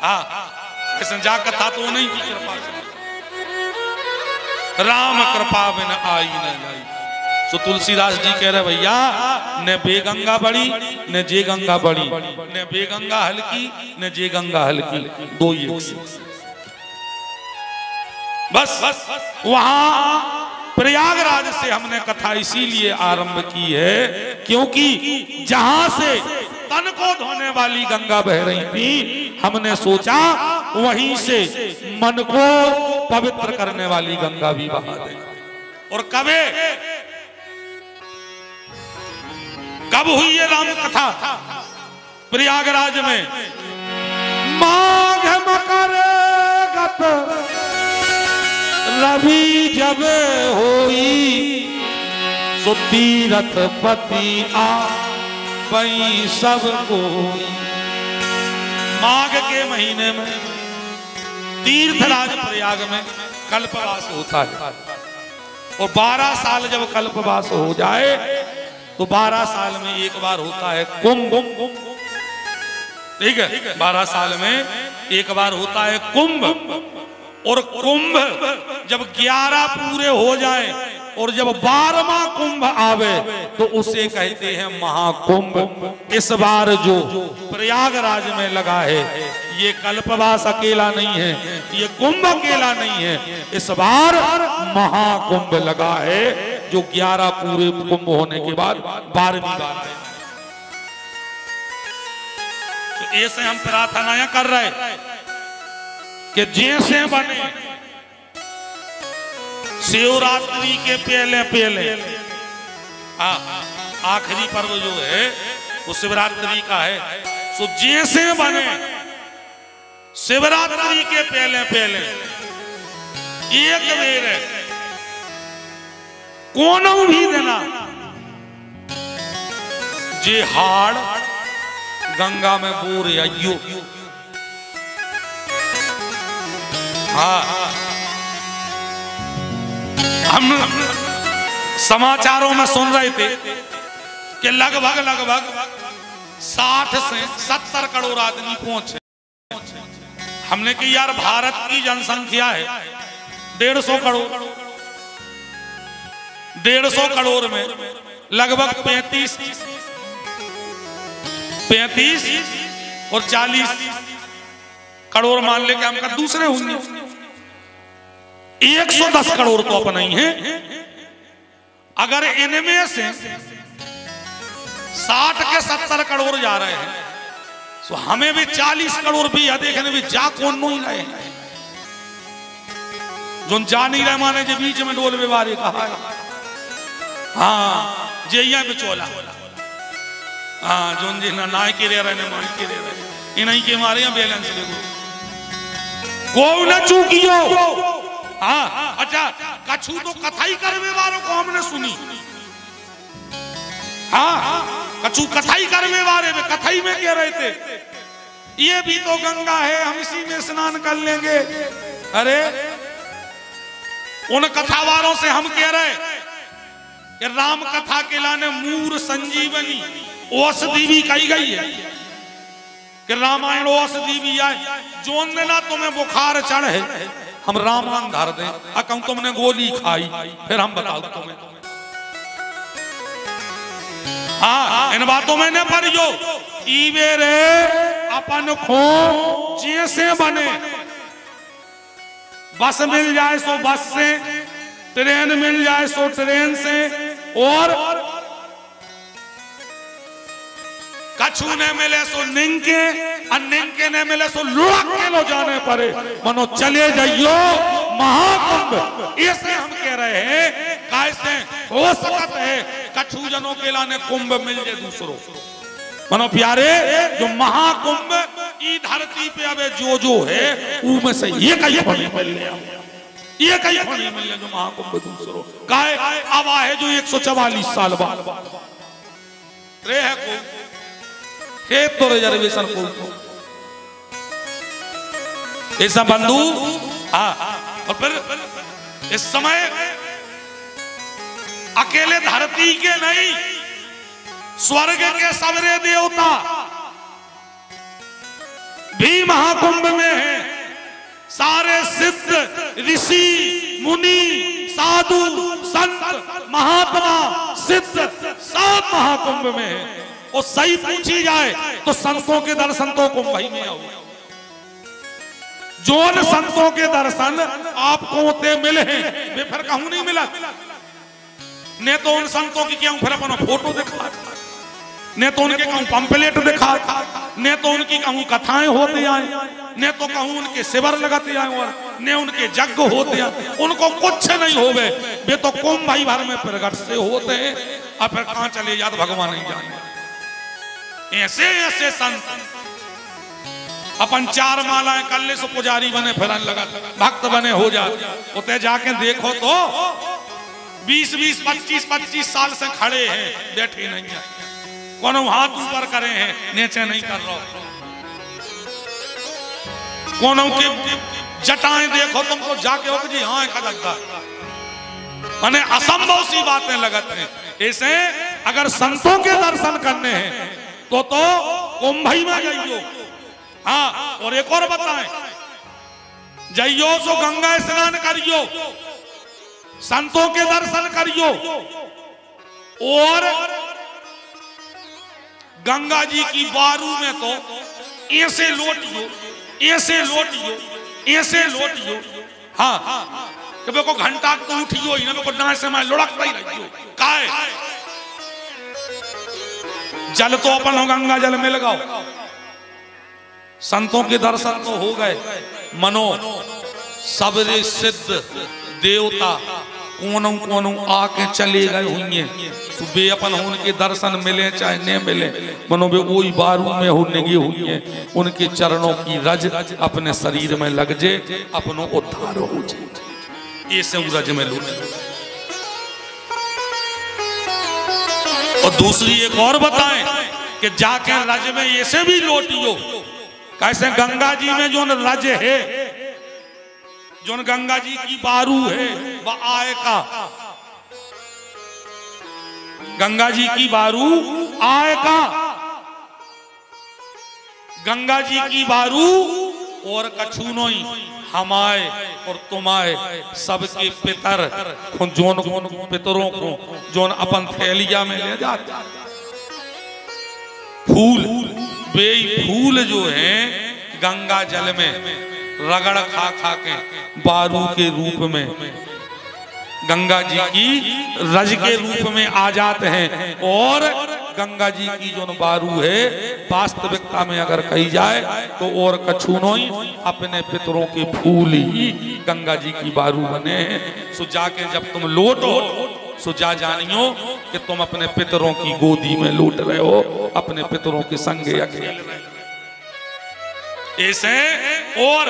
हाँ, जा कथा तो नहीं की कृपा से, राम कृपा बिन आई न जाई। तो तुलसीदास जी कह रहे भैया, न बेगंगा बड़ी न जे गंगा बड़ी, न बेगंगा हल्की न जे गंगा हल्की, दो ही बस। वहां प्रयागराज से हमने कथा इसीलिए आरंभ की है क्योंकि जहां से तन को धोने वाली गंगा बह रही थी, हमने सोचा वहीं से मन को पवित्र करने वाली गंगा भी बहा दे। और कब हुई ये राम कथा? प्रयागराज में माघ मकर गत रवि जब होई, सो तीरथ पति आ पई सब कोई। माघ के महीने में तीर्थराज प्रयाग में कल्पवास होता है, और 12 साल जब कल्पवास हो जाए तो 12 साल में एक बार होता है कुंभ। ठीक है, 12 साल में एक बार होता है कुंभ। और कुंभ जब 11 पूरे हो जाए और जब 12वां कुंभ आवे तो उसे कहते हैं महाकुंभ। इस बार जो प्रयागराज में लगा है ये कल्पवास अकेला नहीं है, ये कुंभ अकेला नहीं है, इस बार महाकुंभ लगा है जो 11 पूरे कुंभ होने के बाद 12वीं बार है। तो ऐसे हम प्रार्थनाएं कर रहे कि जैसे बने शिवरात्रि के पहले आखिरी पर्व जो है वो शिवरात्रि का है, तो जैसे बने शिवरात्रि के पहले एक बेर कोनो भी देना जे हाड़ गंगा में बूर आइयो। हाँ, हम समाचारों में सुन रहे थे कि लगभग 60 से 70 करोड़ आदमी पहुंचे। हमने कि यार भारत की जनसंख्या है 150 करोड़, 150 करोड़ में लगभग 35 और 40 करोड़ मान लेके हम का दूसरे होंगे। 110 करोड़ तो अपना ही है। अगर इनमें से 60 के 70 करोड़ जा रहे हैं तो हमें भी 40 करोड़ भी देखने भी जा कौन नहीं रहे हैं। जो जा नहीं रहे माने जो बीच में डोल व्यवहार कहा है। हाँ जे बिचोला, हाँ जो ना के रह रहे मान के रह रहे इन्हीं के मारे बैलेंस देखो को न चूकियो। हाँ अच्छा, कछु तो कथाई करवे वालों को हमने सुनी। हाँ कछु कथाई करवे वाले में कथाई में कह रहे थे ये भी तो गंगा है, हम इसी में स्नान कर लेंगे। अरे उन कथा वालों से हम कह रहे कि राम कथा के लाने मूर संजीवनी औषधि भी कही गई है कि रामायण औषधि भी आए। जोन देना तुम्हें बुखार चढ़े हम राम नाम धर दें, अकम तुमने गोली खाई फिर हम बताओ तुम्हें। हाँ इन बातों में न पढ़ियो। ईवेरे अपन खो जैसे बने, बस मिल जाए सो बस से, ट्रेन मिल जाए सो ट्रेन से, और कछु न मिले सो निंके, निंके न मिले सो लुढ़क के लो जाने पड़े, मनो चले जाइयो महाकुंभ। ऐसे हम कह रहे हैं कैसे हो सकता है कछु जनों के लाने कुंभ मिल जाए दूसरों। मनो प्यारे जो महाकुंभ ई धरती पे अब जो है उनमें से ये कहीं नहीं मिल रहा, ये कहीं नहीं मिल रहा जो महाकुंभ दूसरों काय अब है जो 144 साल बाद रे है को हे तो रिजर्वेशन को ऐसा बंधु। हाँ और फिर इस समय अकेले धरती के नहीं स्वर्ग के सबरे देवता भी महाकुंभ में है। सारे सिद्ध ऋषि मुनि साधु संत महात्मा सिद्ध सब महाकुंभ में है। और सही पूछी जाए तो संतों के दर्शन तो कुंभ ही में आओ। जोन संतों के दर्शन आपको ते मिले हैं वे फिर कहूं नहीं मिला। ने तो उन संतों की क्या फिर अपना फोटो दिखा, ने तो उनके कहूं पंपलेट दिखा, ने तो उनकी कहूं कथाएं होती आए, ने तो कहूं उनके शिविर लगाते आए, और ने उनके यज्ञ होते आए। उनको कुछ नहीं होवे, वे तो कुंभ भाई भर में प्रगट से होते हैं। और फिर कहां चले जाते भगवान नहीं जाने। ऐसे ऐसे संत अपन 4 मालाएं कर ले सो पुजारी बने फिरन लगा, भक्त बने हो जा। उते जाके देखो तो 20-20 25-25 साल से खड़े हैं, बैठे नहीं है। कौन हाथ ऊपर करे हैं, नीचे नहीं कर रहा। कौन के जटाएं देखो तुमको जाके हो जी हाँ का लगता माने असंभव सी बातें लगत हैं। ऐसे अगर संतों के दर्शन करने हैं तो कुंभ में जाइयो। हाँ और एक और बताएं, जाइयो सो गंगा स्नान करियो, संतों के दर्शन करियो और गंगा जी की बारू में तो ऐसे लोटियो, ऐसे लोटियो, ऐसे लोटियो। हाँ कि मेरे को घंटा तो उठियो ही ना, मेरे को डांस से मैं लुढ़कता ही रहियो। काहे जल तो अपन हो, गंगा जल में लगाओ। संतों के दर्शन तो हो गए, मनो सबरे सिद्ध देवता कोनों कोनों आके चले गए हुए तो बे अपन उनके दर्शन मिले चाहे न मिले, मनो बे वही बारू में होने की हुई है। उनके चरणों की रज अपने शरीर में लग जे, अपनों उद्धार हो जाए। ऐसे रज में लूट। और दूसरी एक और बताएं कि जाके रज में ऐसे भी लोटियो। कैसे गंगा जी में जो रज है, जो गंगा जी की बारू है वह आय का, गंगा जी की बारू आय का, गंगा जी की बारू और कछुनो ही हमाए और तुमाए सबके पितर जोन पितरों को जोन अपन थैलिया में ले जाते। फूल बे फूल जो है गंगा जल में रगड़ खा खा के बारू के रूप में गंगा जी की रज के रूप में आ जाते हैं। और गंगा जी की जो बारू है वास्तविकता में अगर कही जाए तो और कछुनो ही अपने पितरों के फूल ही गंगा जी की बारू बने हैं। सो जाके जब तुम लौटो सो जा जानियो कि तुम अपने पितरों की गोदी में लौट रहे हो, अपने पितरों के संगे अकेले रहे हो। ऐसे और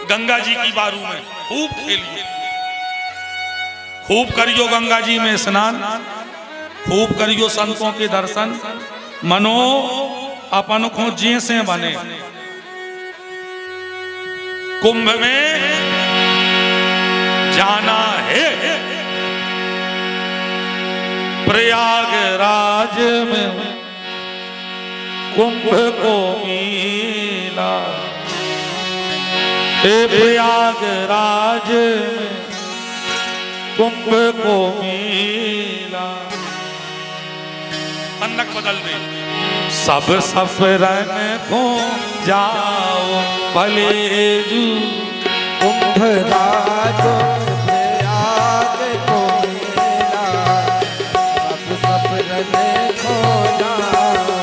गंगा जी की बारू में खूब खेलिए, खूब करियो गंगा जी में स्नान, खूब करियो संतों के दर्शन। मनो अपन को जैसे बने कुंभ में जाना है, प्रयागराज में कुंभ को मिला, प्रयागराज में कुंभ को मिला। अन्नक बदल दे सब सफरन को जाओ भले जू कुंभ राज प्रयाग को मिला, सब सफरन को जाओ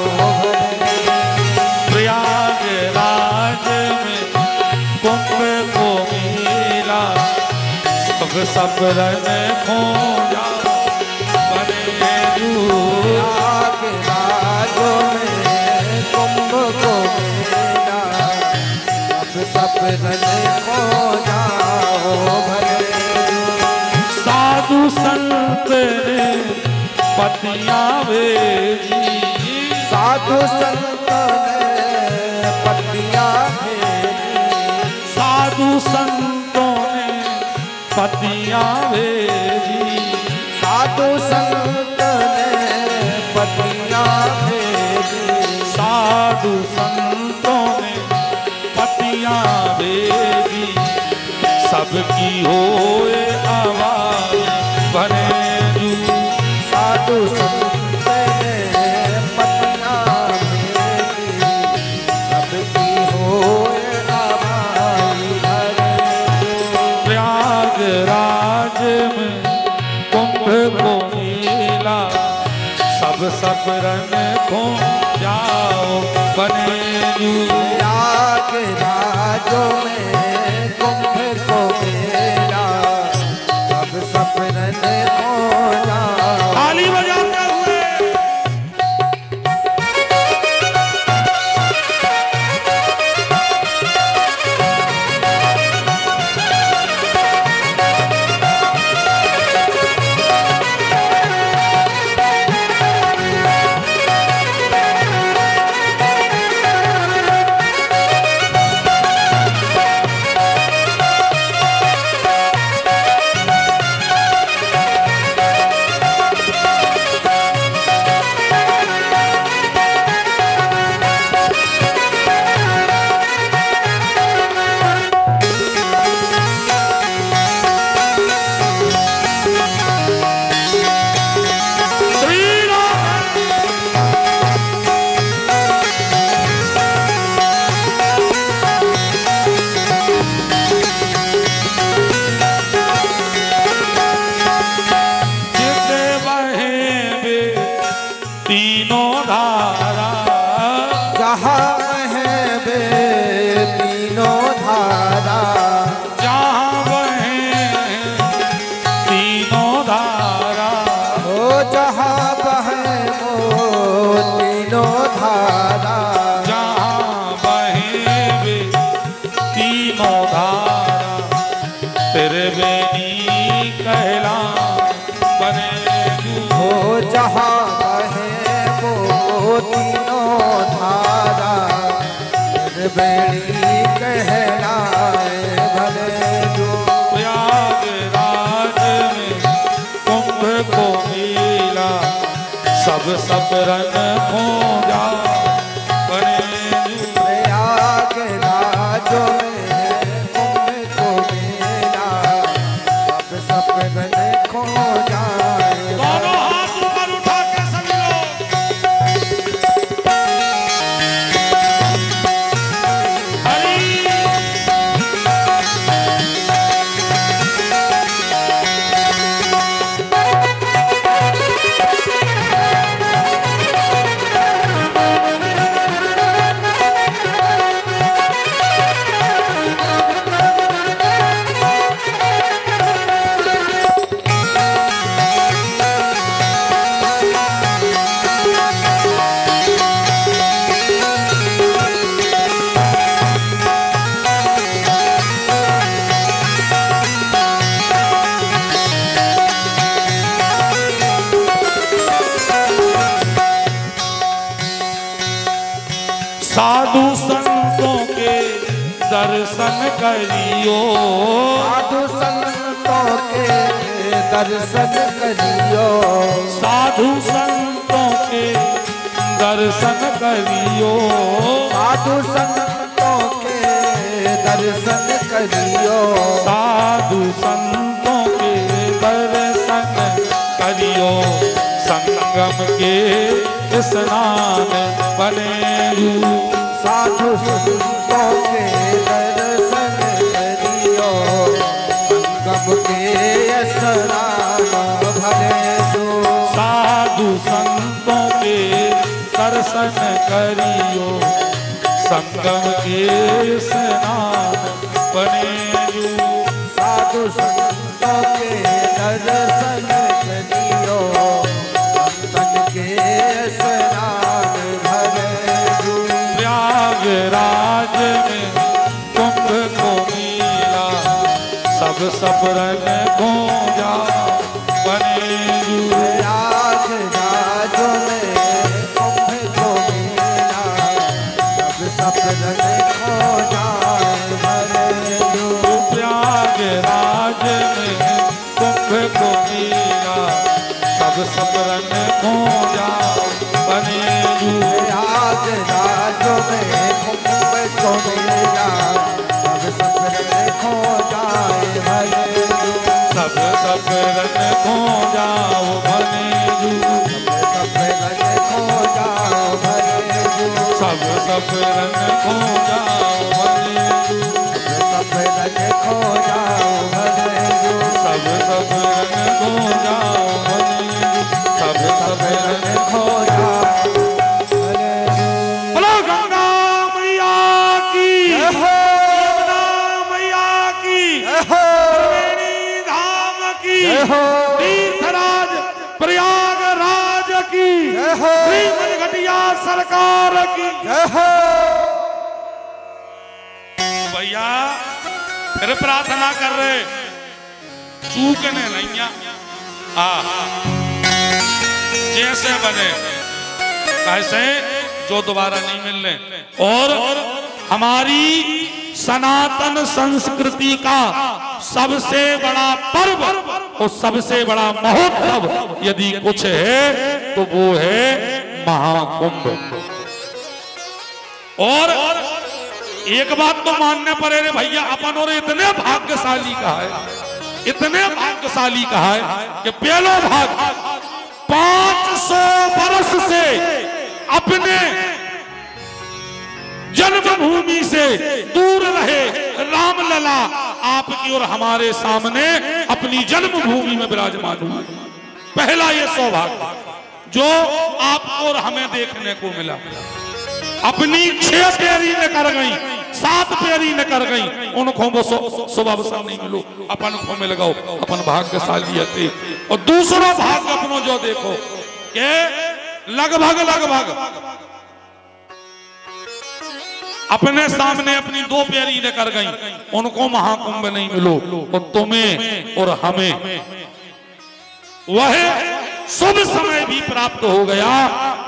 प्रयागराज में कुंभ को मिला, सब सफरन को जाओ भले जू प्रयागराज में कुंभ को मिला, सब सफरन को जाओ भले। साधु संत ने पतियां भेजी, साधु संत ने पतियां भेजी, साधु संतों ने पतियां भेजी, साधु संत ने पतियां भेजी, साधु संतों ने पतियां भेजी। सबकी होए आवाज बने जू, साधु संत ने पतियां भेजी, सबकी होए आवाज भरे। प्रयागराज में कुंभ को मिला, सब सफरन को जाओ बने जू। प्रयागराज में कुंभ को मिला, सब सफरन को जाओ। ताली बजाते हुए त्रिवेणी कहलाए भले जो। प्रयागराज में कुंभ को मिला सब रन खोजा बने जो। प्रयागराज में कुंभ को मिला सब रन खो जाए। दोनों हाथ ऊपर उठा के सभी लोग साधु संतों के दर्शन करियो। साधु संतों के दर्शन करियो। साधु संतों के दर्शन करियो। साधु संतों के दर्शन करियो। साधु संतों के दर्शन करियो। संगम के स्नान बने जो। साधु संतों के दर्शन करियो। संगम के स्नान भले जो। साधु संतों के दर्शन करियो। संगम के स्नान बने जो। साधु संतों के दर्शन करियो। संतन के स्नान भले जो। प्रयागराज में कुंभ को मिला सब रन खोजा बने जो। प्रयागराज में कुंभ को मिला सब रन खो जाए भले जो। प्रयागराज में कुंभ को मिला सब रन खोजा बने जो। प्रयागराज में कुंभ को मिला सब रन खो जाए भले जो। सब रन खोजा बने जो। सब रन खो जाओ भले जो। सब रन खोजा बने जो। सब रन खो जाओ भले जो। सब रन खोजा बने जो। सब रन खो जाओ भले जो। बोलो गंगा मैया की, यमुना मैया की, त्रिवेणी धाम की, तीर्थराज प्रयागराज की, श्री मनघटिया सरकार की। भैया फिर प्रार्थना कर रहे चूकने नहीं जैसे बने कैसे जो दोबारा नहीं मिलने। और हमारी सनातन संस्कृति का सबसे बड़ा पर्व और सबसे बड़ा महोत्सव यदि कुछ है तो वो है महाकुंभ। और एक बात तो मानने पड़े रे भैया अपन और इतने भाग्यशाली कहा है, इतने भाग्यशाली कहा है कि पहलो भाग 500 वर्ष से अपने जन्मभूमि से दूर रहे रामलला आपकी और हमारे सामने अपनी जन्मभूमि में विराजमान हुए। पहला ये सौभाग्य जो आपको और हमें देखने को मिला। अपनी 6 प्यारी ने कर गई, 7 प्यारी ने कर गई, उनको वो सुबह अवसर नहीं मिलो, अपन को मिल गओ, अपन भाग्यशाली थे। और दूसरा भाग्य अपनो जो देखो के लगभग अपने सामने अपनी 2 प्यारी ने कर गई, उनको महाकुंभ नहीं मिलो। और तुम्हें और हमें वह शुभ समय भी प्राप्त हो गया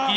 कि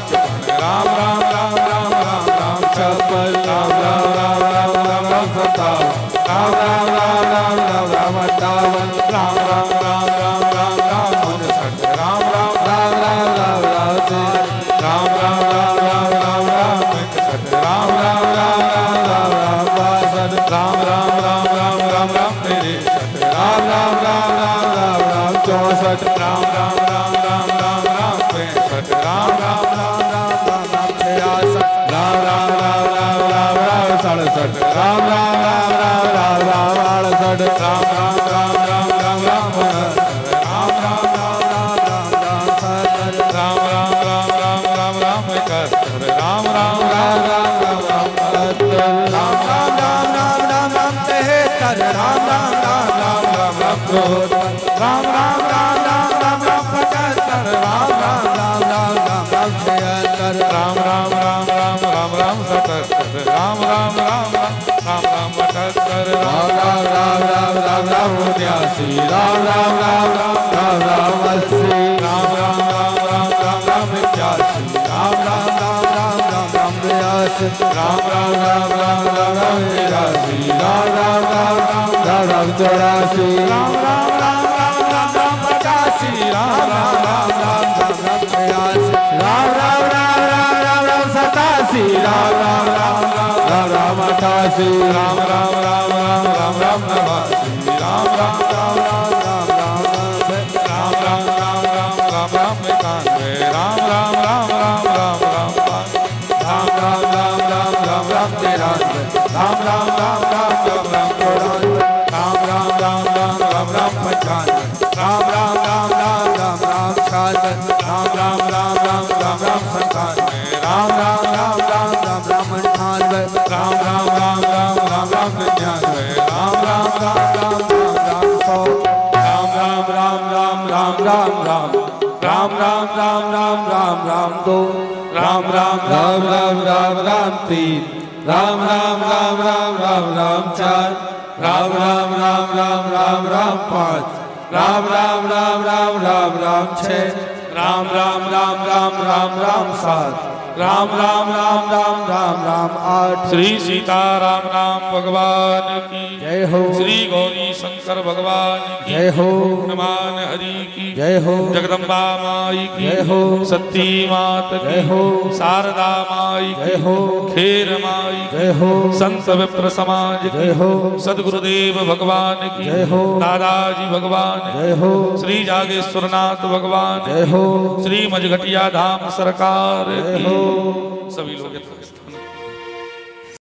पचपन राम राम राम राम राम राम छप्पन राम राम राम राम राम राम सत्तावन राम राम राम राम राम राम अट्ठावन राम राम राम राम राम राम उनसठ राम राम राम राम राम राम साठ राम राम राम राम राम राम इकसठ राम राम राम राम राम राम बासठ राम राम राम राम राम राम तिरसठ राम राम राम राम राम राम चौसठ राम राम राम राम राम राम पैंसठ राम राम राम राम राम राम छियासठ राम राम राम राम राम राम सड़सठ राम राम राम राम राम राम अड़सठ राम राम राम राम राम राम राम राम राम राम राम राम सत्तर राम राम राम राम राम राम इकहत्तर राम राम राम राम राम राम बहत्तर राम राम राम राम राम राम तिहत्तर राम राम राम राम राम राम चौहत्तर राम राम राम राम राम राम पचहत्तर राम राम राम राम राम राम छिहत्तर राम राम राम राम राम राम सतहत्तर राम राम राम राम राम राम अठहत्तर राम राम राम राम राम राम उन्यासी राम राम राम राम राम राम अस्सी राम राम राम राम राम राम इक्यासी राम राम राम राम राम राम बयासी राम राम राम राम राम राम तिरासी राम राम राम राम राम राम चौरासी राम राम राम राम राम राम पचासी राम राम राम राम राम राम छियासी राम राम राम राम राम राम सतासी राम राम राम राम राम राम अठासी राम राम राम राम राम राम नवासी राम राम राम राम राम राम राम राम राम राम राम राम इक्यानवे राम राम राम राम राम राम राम राम राम राम राम राम तिरानवे राम राम राम राम राम राम चौरानवे राम राम राम राम राम राम पंचानवे राम राम राम राम राम राम छियानवे राम राम राम राम राम राम सत्तानवे राम राम राम राम राम राम अट्ठानवे राम राम राम राम राम राम निन्यानवे राम राम राम राम राम राम सौ राम राम राम राम राम राम राम राम राम राम राम राम राम दो राम राम राम राम राम राम तीन राम राम राम राम राम राम चार राम राम राम राम राम राम पाँच राम राम राम राम राम राम छः राम राम राम राम राम राम सात राम राम राम राम राम राम आठ श्री सीताराम राम भगवान की जय हो श्री गौरी शंकर भगवान की जय हो हनुमान हरि की जय हो जगदम्बा माई की जय हो सती मात की जय हो शारदा माई जय की हो खेर माई की जय हो संत विप्र समाज की जय हो सदगुरुदेव भगवान की जय हो दादाजी भगवान जय हो श्री जागेश्वरनाथ भगवान जय हो श्री मजघटिया धाम सरकार जय की हो सभी लोग